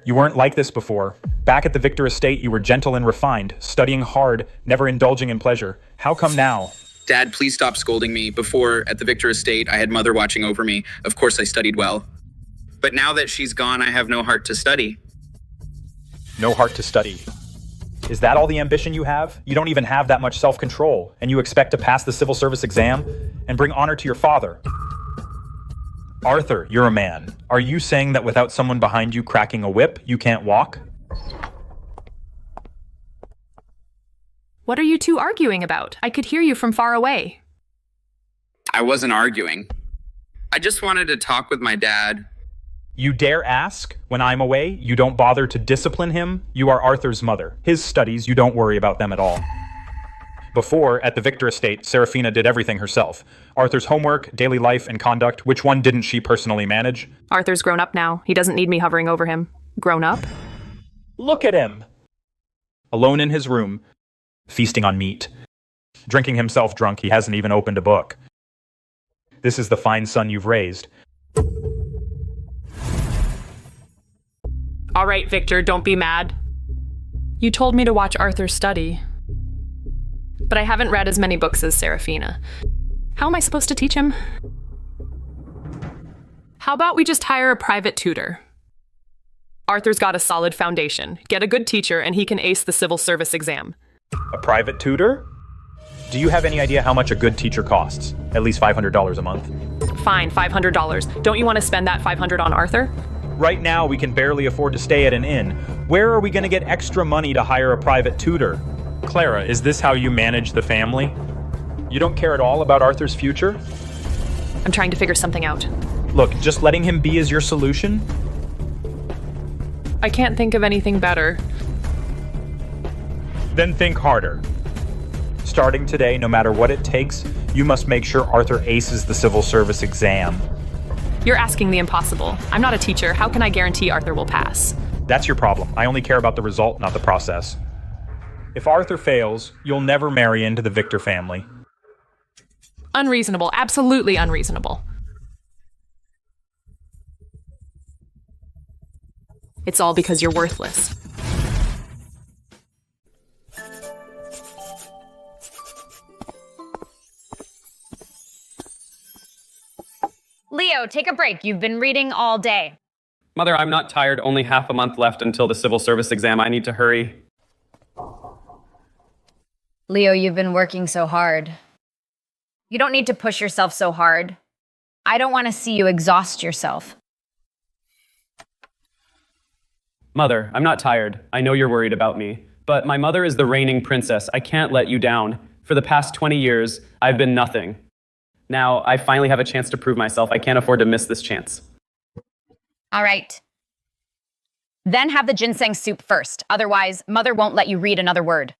You weren't like this before. Back at the Victor estate, you were gentle and refined, studying hard, never indulging in pleasure. How come now? Dad, please stop scolding me. Before, at the Victor estate, I had Mother watching over me. Of course, I studied well. But now that she's gone, I have no heart to study. No heart to study. Is that all the ambition you have? You don't even have that much self-control, and you expect to pass the civil service exam and bring honor to your father. Arthur, you're a man. Are you saying that without someone behind you cracking a whip, you can't walk? What are you two arguing about? I could hear you from far away. I wasn't arguing. I just wanted to talk with my dad. You dare ask? When I'm away, you don't bother to discipline him? You are Arthur's mother. His studies, you don't worry about them at all. Before, at the Victor estate, Serafina did everything herself. Arthur's homework, daily life, and conduct, which one didn't she personally manage? Arthur's grown up now. He doesn't need me hovering over him. Grown up? Look at him! Alone in his room, feasting on meat. Drinking himself drunk, he hasn't even opened a book. This is the fine son you've raised. All right, Victor, don't be mad. You told me to watch Arthur study. But I haven't read as many books as Serafina. How am I supposed to teach him? How about we just hire a private tutor? Arthur's got a solid foundation. Get a good teacher and he can ace the civil service exam. A private tutor? Do you have any idea how much a good teacher costs? At least $500 a month. Fine, $500. Don't you want to spend that $500 on Arthur? Right now, we can barely afford to stay at an inn. Where are we going to get extra money to hire a private tutor? Clara, is this how you manage the family? You don't care at all about Arthur's future? I'm trying to figure something out. Look, just letting him be is your solution? I can't think of anything better. Then think harder. Starting today, no matter what it takes, you must make sure Arthur aces the civil service exam. You're asking the impossible. I'm not a teacher. How can I guarantee Arthur will pass? That's your problem. I only care about the result, not the process. If Arthur fails, you'll never marry into the Victor family. Unreasonable. Absolutely unreasonable. It's all because you're worthless. Leo, take a break. You've been reading all day. Mother, I'm not tired. Only half a month left until the civil service exam. I need to hurry. Leo, you've been working so hard. You don't need to push yourself so hard. I don't want to see you exhaust yourself. Mother, I'm not tired. I know you're worried about me. But my mother is the reigning princess. I can't let you down. For the past 20 years, I've been nothing. Now, I finally have a chance to prove myself. I can't afford to miss this chance. All right. Then have the ginseng soup first. Otherwise, Mother won't let you read another word.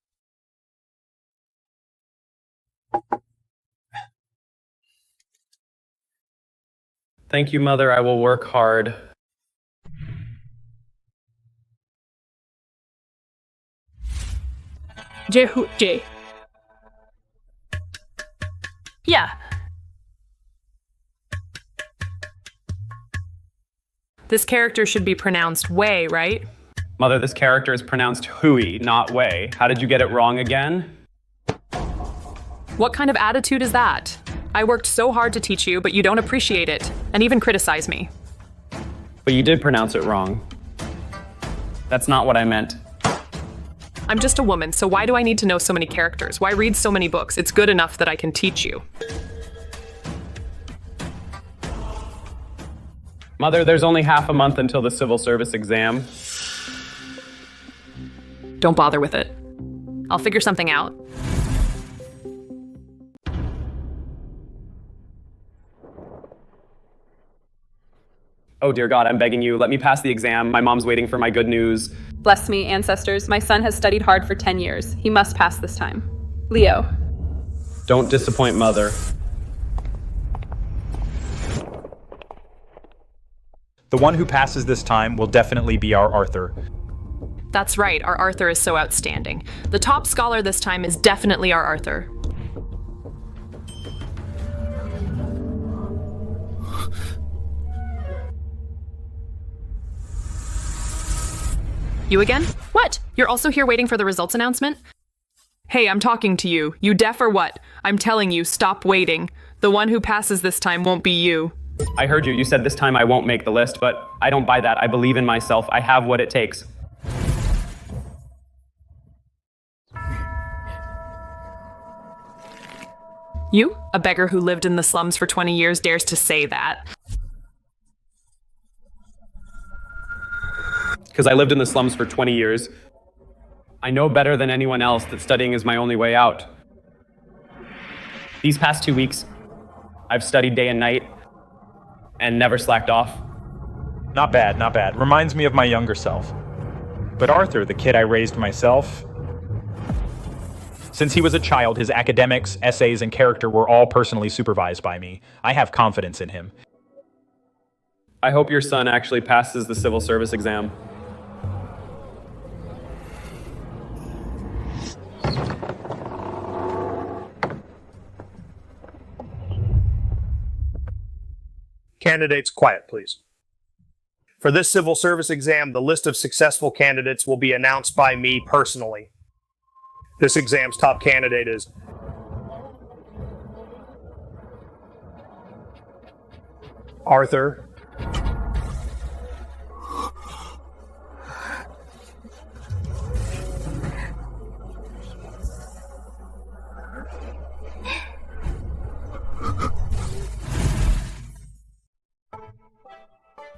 Thank you, Mother. I will work hard. J. Yeah. This character should be pronounced way, right? Mother, this character is pronounced Hui, not Way. How did you get it wrong again? What kind of attitude is that? I worked so hard to teach you, but you don't appreciate it, and even criticize me. But you did pronounce it wrong. That's not what I meant. I'm just a woman, so why do I need to know so many characters? Why read so many books? It's good enough that I can teach you. Mother, there's only half a month until the civil service exam. Don't bother with it. I'll figure something out. Oh dear God, I'm begging you, let me pass the exam. My mom's waiting for my good news. Bless me, ancestors. My son has studied hard for 10 years. He must pass this time. Leo. Don't disappoint Mother. The one who passes this time will definitely be our Arthur. That's right, our Arthur is so outstanding. The top scholar this time is definitely our Arthur. You again? What? You're also here waiting for the results announcement? Hey, I'm talking to you. You deaf or what? I'm telling you, stop waiting. The one who passes this time won't be you. I heard you. You said this time I won't make the list, but I don't buy that. I believe in myself. I have what it takes. You, a beggar who lived in the slums for 20 years, dares to say that. Because I lived in the slums for 20 years. I know better than anyone else that studying is my only way out. These past 2 weeks, I've studied day and night and never slacked off. Not bad, not bad. Reminds me of my younger self. But Arthur, the kid I raised myself, since he was a child, his academics, essays, and character were all personally supervised by me. I have confidence in him. I hope your son actually passes the civil service exam. Candidates, quiet, please. For this civil service exam, the list of successful candidates will be announced by me personally. This exam's top candidate is Arthur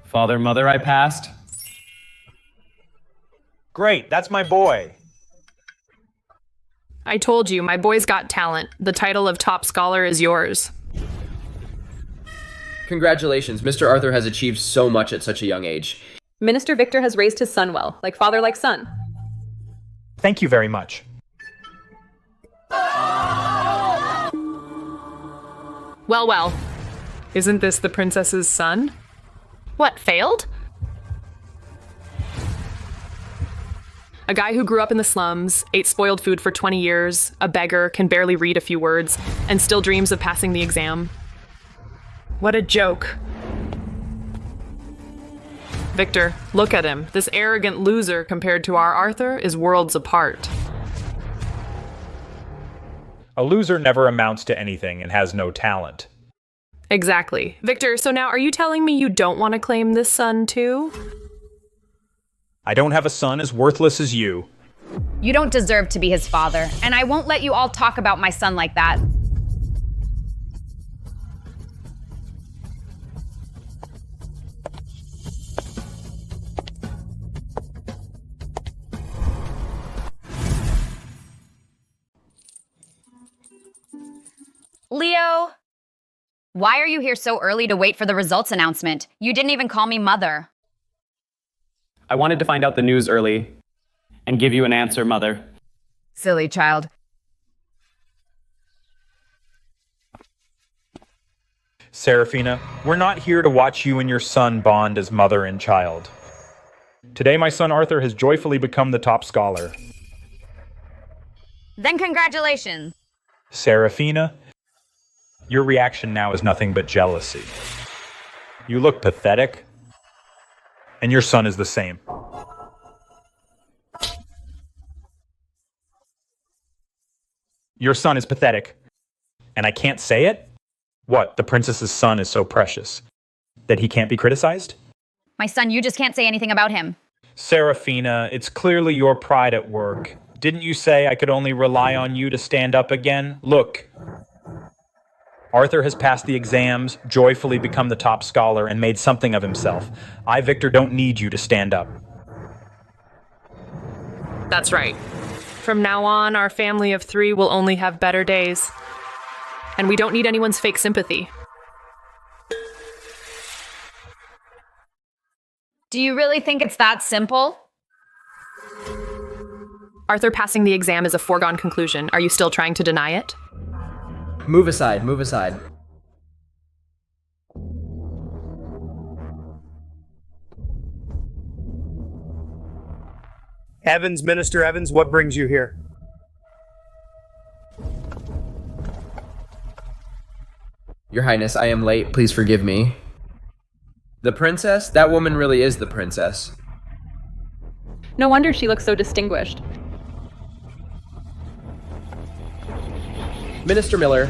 Father, mother, I passed. Great, that's my boy. I told you, my boy's got talent. The title of top scholar is yours. Congratulations, Mr. Arthur has achieved so much at such a young age. Minister Victor has raised his son well, like father, like son. Thank you very much. Well, well. Isn't this the princess's son? What, failed? A guy who grew up in the slums, ate spoiled food for 20 years, a beggar, can barely read a few words, and still dreams of passing the exam. What a joke. Victor, look at him. This arrogant loser compared to our Arthur is worlds apart. A loser never amounts to anything and has no talent. Exactly. Victor, so now are you telling me you don't want to claim this son too? I don't have a son as worthless as you. You don't deserve to be his father, and I won't let you all talk about my son like that. Leo, why are you here so early to wait for the results announcement? You didn't even call me mother. I wanted to find out the news early and give you an answer, mother. Silly child. Seraphina, we're not here to watch you and your son bond as mother and child. Today, my son Arthur has joyfully become the top scholar. Then congratulations. Seraphina, your reaction now is nothing but jealousy. You look pathetic, and your son is the same. Your son is pathetic, and I can't say it? What, the princess's son is so precious that he can't be criticized? My son, you just can't say anything about him. Seraphina, it's clearly your pride at work. Didn't you say I could only rely on you to stand up again? Look. Arthur has passed the exams, joyfully become the top scholar, and made something of himself. I, Victor, don't need you to stand up. That's right. From now on, our family of 3 will only have better days. And we don't need anyone's fake sympathy. Do you really think it's that simple? Arthur passing the exam is a foregone conclusion. Are you still trying to deny it? Move aside, move aside. Evans, Minister Evans, what brings you here? Your Highness, I am late. Please forgive me. The princess? That woman really is the princess. No wonder she looks so distinguished. Minister Miller,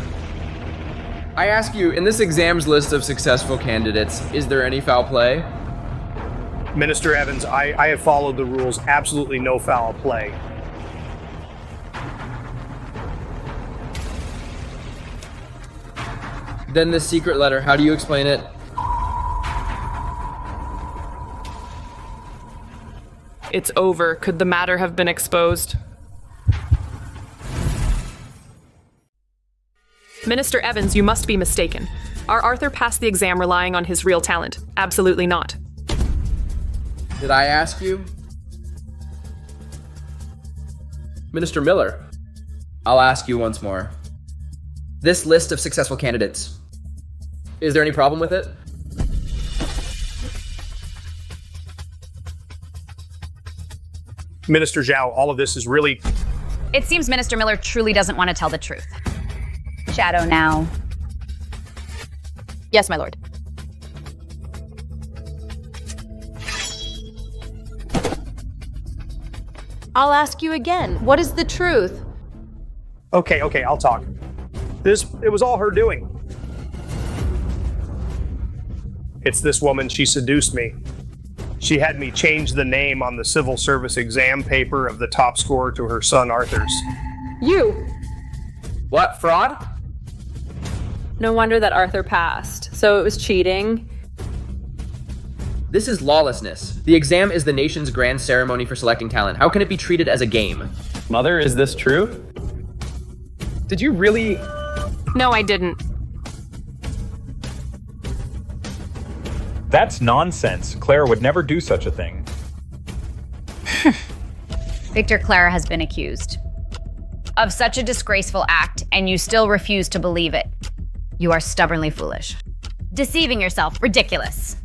I ask you, in this exam's list of successful candidates, is there any foul play? Minister Evans, I have followed the rules. Absolutely no foul play. Then this secret letter, how do you explain it? It's over. Could the matter have been exposed? Minister Evans, you must be mistaken. Our Arthur passed the exam relying on his real talent. Absolutely not. Did I ask you? Minister Miller, I'll ask you once more. This list of successful candidates, is there any problem with it? Minister Zhao, all of this is really... It seems Minister Miller truly doesn't want to tell the truth. Shadow now. Yes, my lord. I'll ask you again. What is the truth? Okay, I'll talk. It was all her doing. It's this woman, she seduced me. She had me change the name on the civil service exam paper of the top scorer to her son Arthur's. You! What, fraud? No wonder that Arthur passed. So it was cheating. This is lawlessness. The exam is the nation's grand ceremony for selecting talent. How can it be treated as a game? Mother, is this true? Did you really... No, I didn't. That's nonsense. Clara would never do such a thing. Victor Clara has been accused of such a disgraceful act, and you still refuse to believe it. You are stubbornly foolish. Deceiving yourself, ridiculous.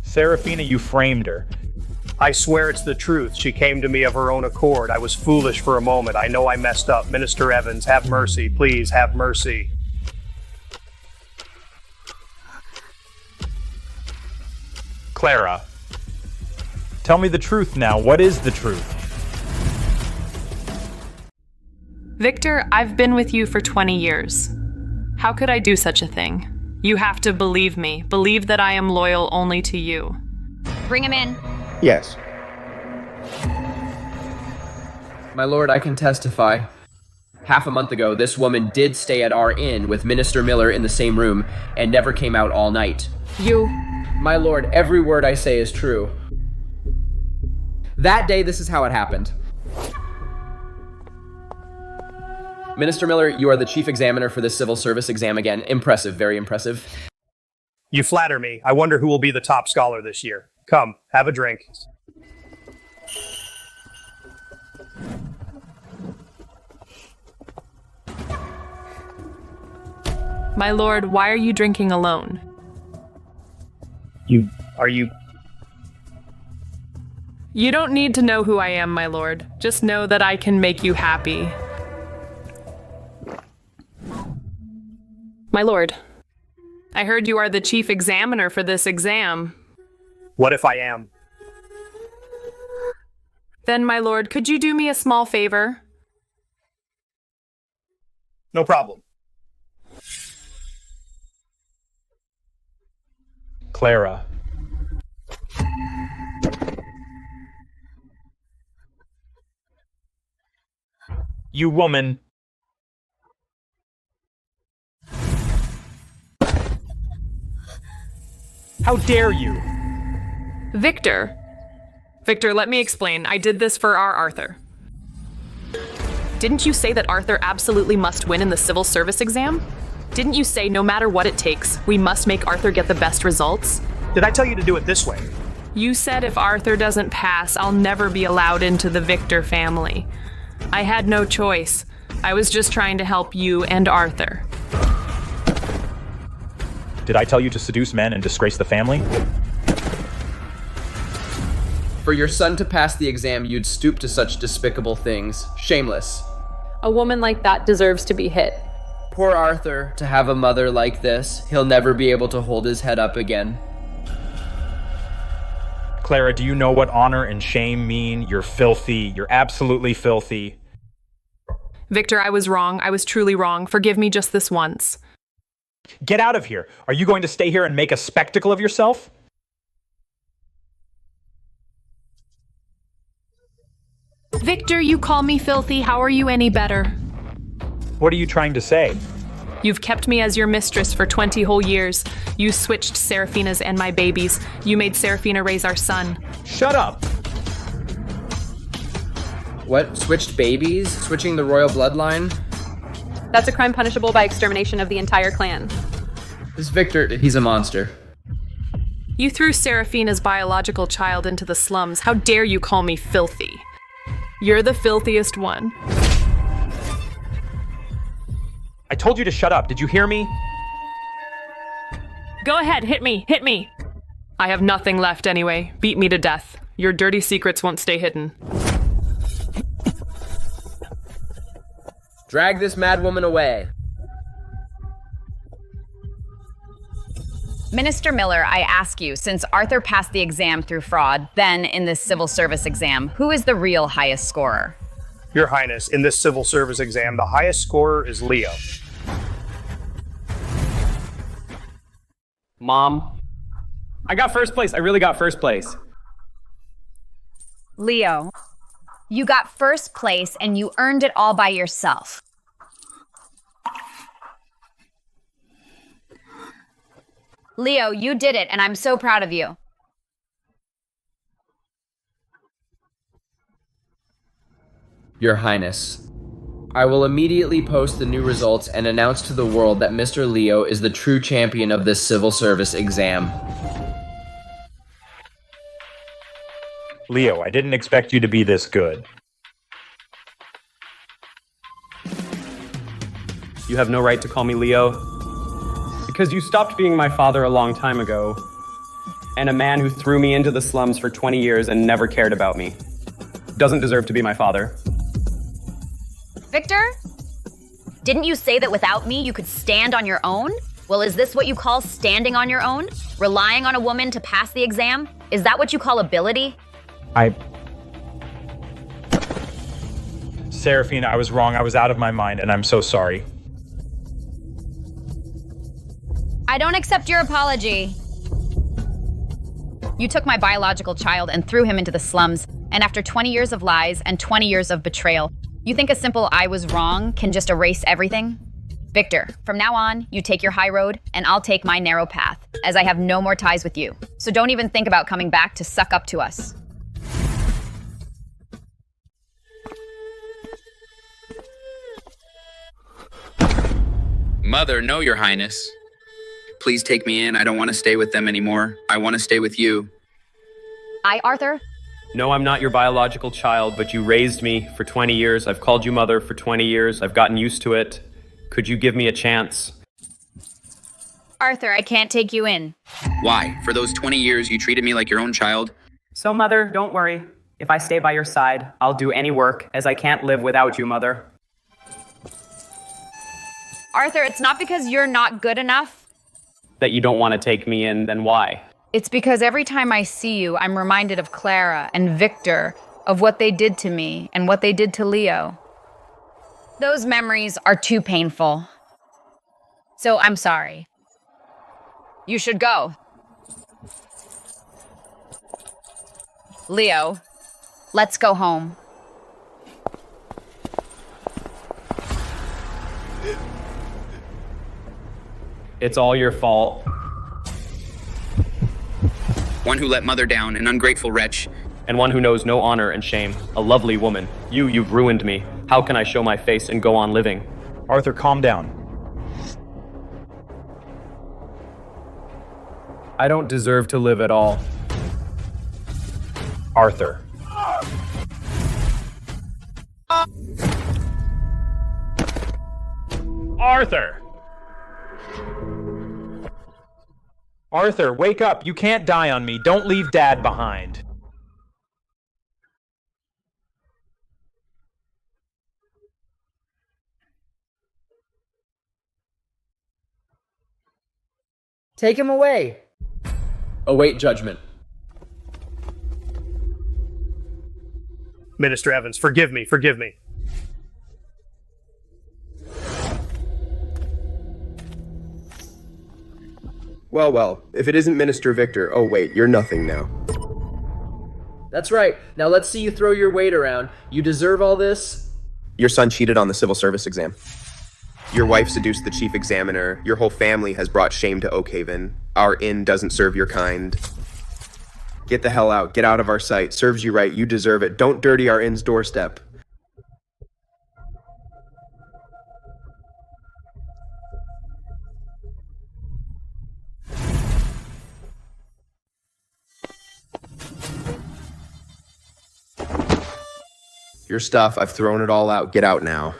Serafina, you framed her. I swear it's the truth. She came to me of her own accord. I was foolish for a moment. I know I messed up. Minister Evans, have mercy. Please, have mercy. Clara, tell me the truth now. What is the truth? Victor, I've been with you for 20 years. How could I do such a thing? You have to believe me. Believe that I am loyal only to you. Bring him in. Yes. My lord, I can testify. Half a month ago, this woman did stay at our inn with Minister Miller in the same room and never came out all night. You... My lord, every word I say is true. That day, this is how it happened. Minister Miller, you are the chief examiner for this civil service exam again. Impressive, very impressive. You flatter me. I wonder who will be the top scholar this year. Come, have a drink. My lord, why are you drinking alone? Are you... You don't need to know who I am, my lord. Just know that I can make you happy. My lord, I heard you are the chief examiner for this exam. What if I am? Then, my lord, could you do me a small favor? No problem. Clara. You woman. How dare you? Victor. Victor, let me explain. I did this for our Arthur. Didn't you say that Arthur absolutely must win in the civil service exam? Didn't you say no matter what it takes, we must make Arthur get the best results? Did I tell you to do it this way? You said if Arthur doesn't pass, I'll never be allowed into the Victor family. I had no choice. I was just trying to help you and Arthur. Did I tell you to seduce men and disgrace the family? For your son to pass the exam, you'd stoop to such despicable things. Shameless. A woman like that deserves to be hit. Poor Arthur, to have a mother like this. He'll never be able to hold his head up again. Clara, do you know what honor and shame mean? You're filthy. You're absolutely filthy. Victor, I was wrong. I was truly wrong. Forgive me just this once. Get out of here. Are you going to stay here and make a spectacle of yourself? Victor, you call me filthy. How are you any better? What are you trying to say? You've kept me as your mistress for 20 whole years. You switched Seraphina's and my babies. You made Seraphina raise our son. Shut up! What? Switched babies? Switching the royal bloodline? That's a crime punishable by extermination of the entire clan. This Victor, he's a monster. You threw Seraphina's biological child into the slums. How dare you call me filthy? You're the filthiest one. I told you to shut up. Did you hear me? Go ahead, hit me, hit me. I have nothing left anyway. Beat me to death. Your dirty secrets won't stay hidden. Drag this mad woman away. Minister Miller, I ask you, since Arthur passed the exam through fraud, then in this civil service exam, who is the real highest scorer? Your Highness, in this civil service exam, the highest scorer is Leo. Mom, I got first place. I really got first place. Leo, you got first place and you earned it all by yourself. Leo, you did it, and I'm so proud of you. Your Highness, I will immediately post the new results and announce to the world that Mr. Leo is the true champion of this civil service exam. Leo, I didn't expect you to be this good. You have no right to call me Leo, because you stopped being my father a long time ago, and a man who threw me into the slums for 20 years and never cared about me doesn't deserve to be my father. Victor? Didn't you say that without me you could stand on your own? Well, is this what you call standing on your own? Relying on a woman to pass the exam? Is that what you call ability? Seraphina, I was wrong. I was out of my mind, and I'm so sorry. I don't accept your apology. You took my biological child and threw him into the slums, and after 20 years of lies and 20 years of betrayal, you think a simple "I was wrong" can just erase everything? Victor, from now on, you take your high road, and I'll take my narrow path, as I have no more ties with you. So don't even think about coming back to suck up to us. Mother, no, Your Highness. Please take me in. I don't want to stay with them anymore. I want to stay with you. Arthur? No, I'm not your biological child, but you raised me for 20 years. I've called you mother for 20 years. I've gotten used to it. Could you give me a chance? Arthur, I can't take you in. Why? For those 20 years, you treated me like your own child. So, Mother, don't worry. If I stay by your side, I'll do any work, as I can't live without you, Mother. Arthur, it's not because you're not good enough. That you don't want to take me in, then why? It's because every time I see you, I'm reminded of Clara and Victor, of what they did to me and what they did to Leo. Those memories are too painful. So I'm sorry. You should go. Leo, let's go home. It's all your fault. One who let Mother down, an ungrateful wretch. And one who knows no honor and shame. A lovely woman. You've ruined me. How can I show my face and go on living? Arthur, calm down. I don't deserve to live at all. Arthur. Arthur! Arthur, wake up. You can't die on me. Don't leave Dad behind. Take him away. Await judgment. Minister Evans, forgive me, forgive me. Well, well, if it isn't Minister Victor, oh wait, you're nothing now. That's right. Now let's see you throw your weight around. You deserve all this. Your son cheated on the civil service exam. Your wife seduced the chief examiner. Your whole family has brought shame to Oakhaven. Our inn doesn't serve your kind. Get the hell out. Get out of our sight. Serves you right. You deserve it. Don't dirty our inn's doorstep. Your stuff, I've thrown it all out. Get out now.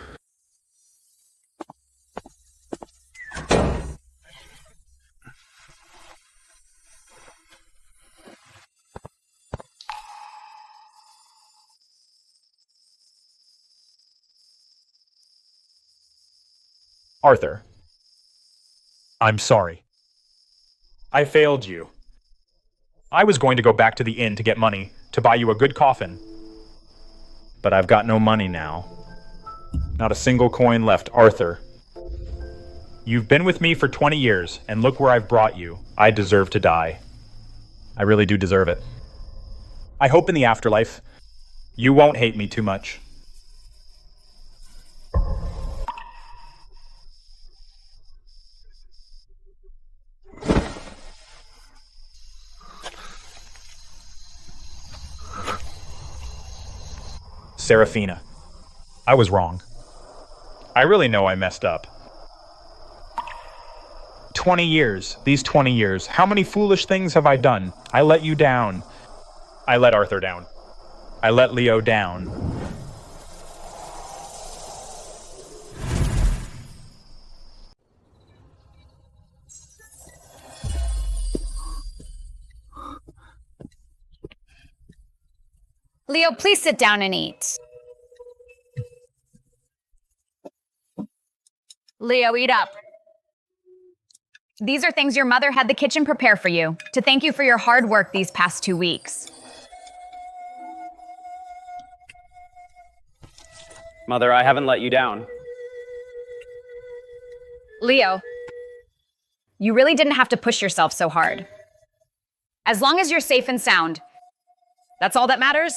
Arthur, I'm sorry. I failed you. I was going to go back to the inn to get money to buy you a good coffin. But I've got no money now. Not a single coin left, Arthur. You've been with me for 20 years, and look where I've brought you. I deserve to die. I really do deserve it. I hope in the afterlife, you won't hate me too much. Serafina, I was wrong. I really know I messed up. 20 years, these 20 years, how many foolish things have I done? I let you down. I let Arthur down. I let Leo down. Leo, please sit down and eat. Leo, eat up. These are things your mother had the kitchen prepare for you to thank you for your hard work these past 2 weeks. Mother, I haven't let you down. Leo, you really didn't have to push yourself so hard. As long as you're safe and sound, that's all that matters.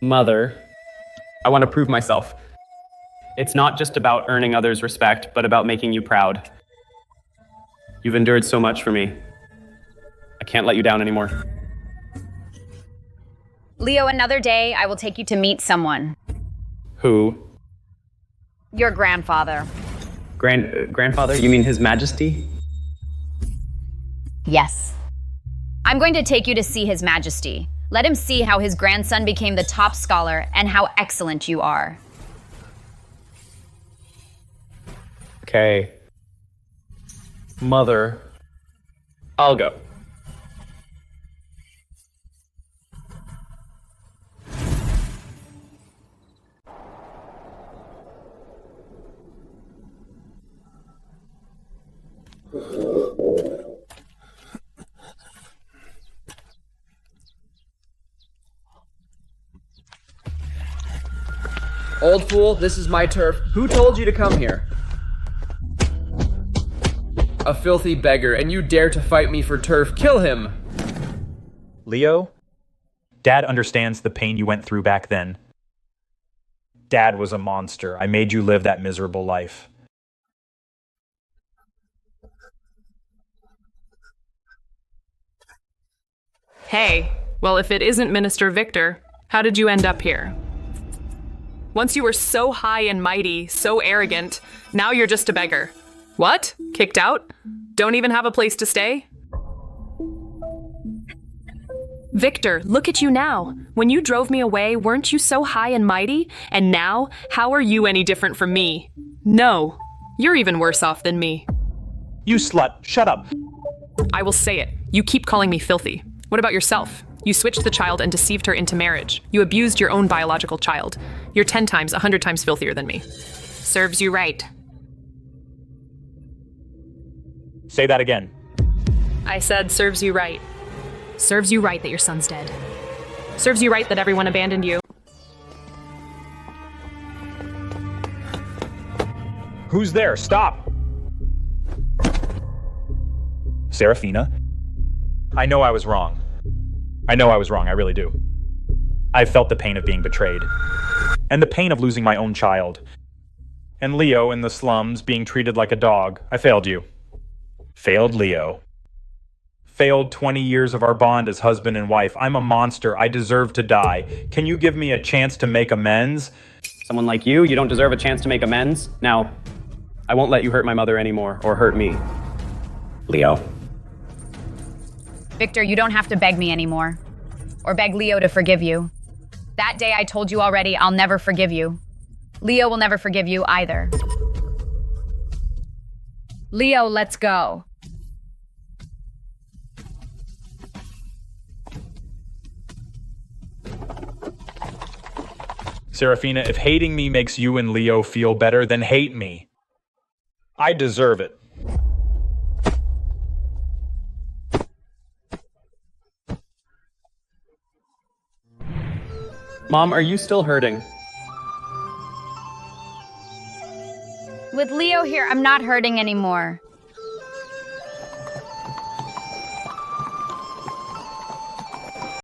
Mother, I want to prove myself. It's not just about earning others' respect, but about making you proud. You've endured so much for me. I can't let you down anymore. Leo, another day I will take you to meet someone. Who? Your grandfather. Grandfather? You mean His Majesty? Yes. I'm going to take you to see His Majesty. Let him see how his grandson became the top scholar and how excellent you are. Okay. Mother, I'll go. Old fool, this is my turf. Who told you to come here? A filthy beggar, and you dare to fight me for turf. Kill him! Leo, Dad understands the pain you went through back then. Dad was a monster. I made you live that miserable life. Hey, well, if it isn't Minister Victor, how did you end up here? Once you were so high and mighty, so arrogant, now you're just a beggar. What? Kicked out? Don't even have a place to stay? Victor, look at you now. When you drove me away, weren't you so high and mighty? And now, how are you any different from me? No, you're even worse off than me. You slut, shut up. I will say it. You keep calling me filthy. What about yourself? You switched the child and deceived her into marriage. You abused your own biological child. You're 10 times, 100 times filthier than me. Serves you right. Say that again. I said, serves you right. Serves you right that your son's dead. Serves you right that everyone abandoned you. Who's there? Stop! Serafina? I know I was wrong. I know I was wrong, I really do. I've felt the pain of being betrayed. And the pain of losing my own child. And Leo in the slums being treated like a dog. I failed you. Failed Leo. Failed 20 years of our bond as husband and wife. I'm a monster. I deserve to die. Can you give me a chance to make amends? Someone like you don't deserve a chance to make amends. Now, I won't let you hurt my mother anymore, or hurt me. Leo. Victor, you don't have to beg me anymore. Or beg Leo to forgive you. That day I told you already, I'll never forgive you. Leo will never forgive you either. Leo, let's go. Serafina, if hating me makes you and Leo feel better, then hate me. I deserve it. Mom, are you still hurting? With Leo here, I'm not hurting anymore.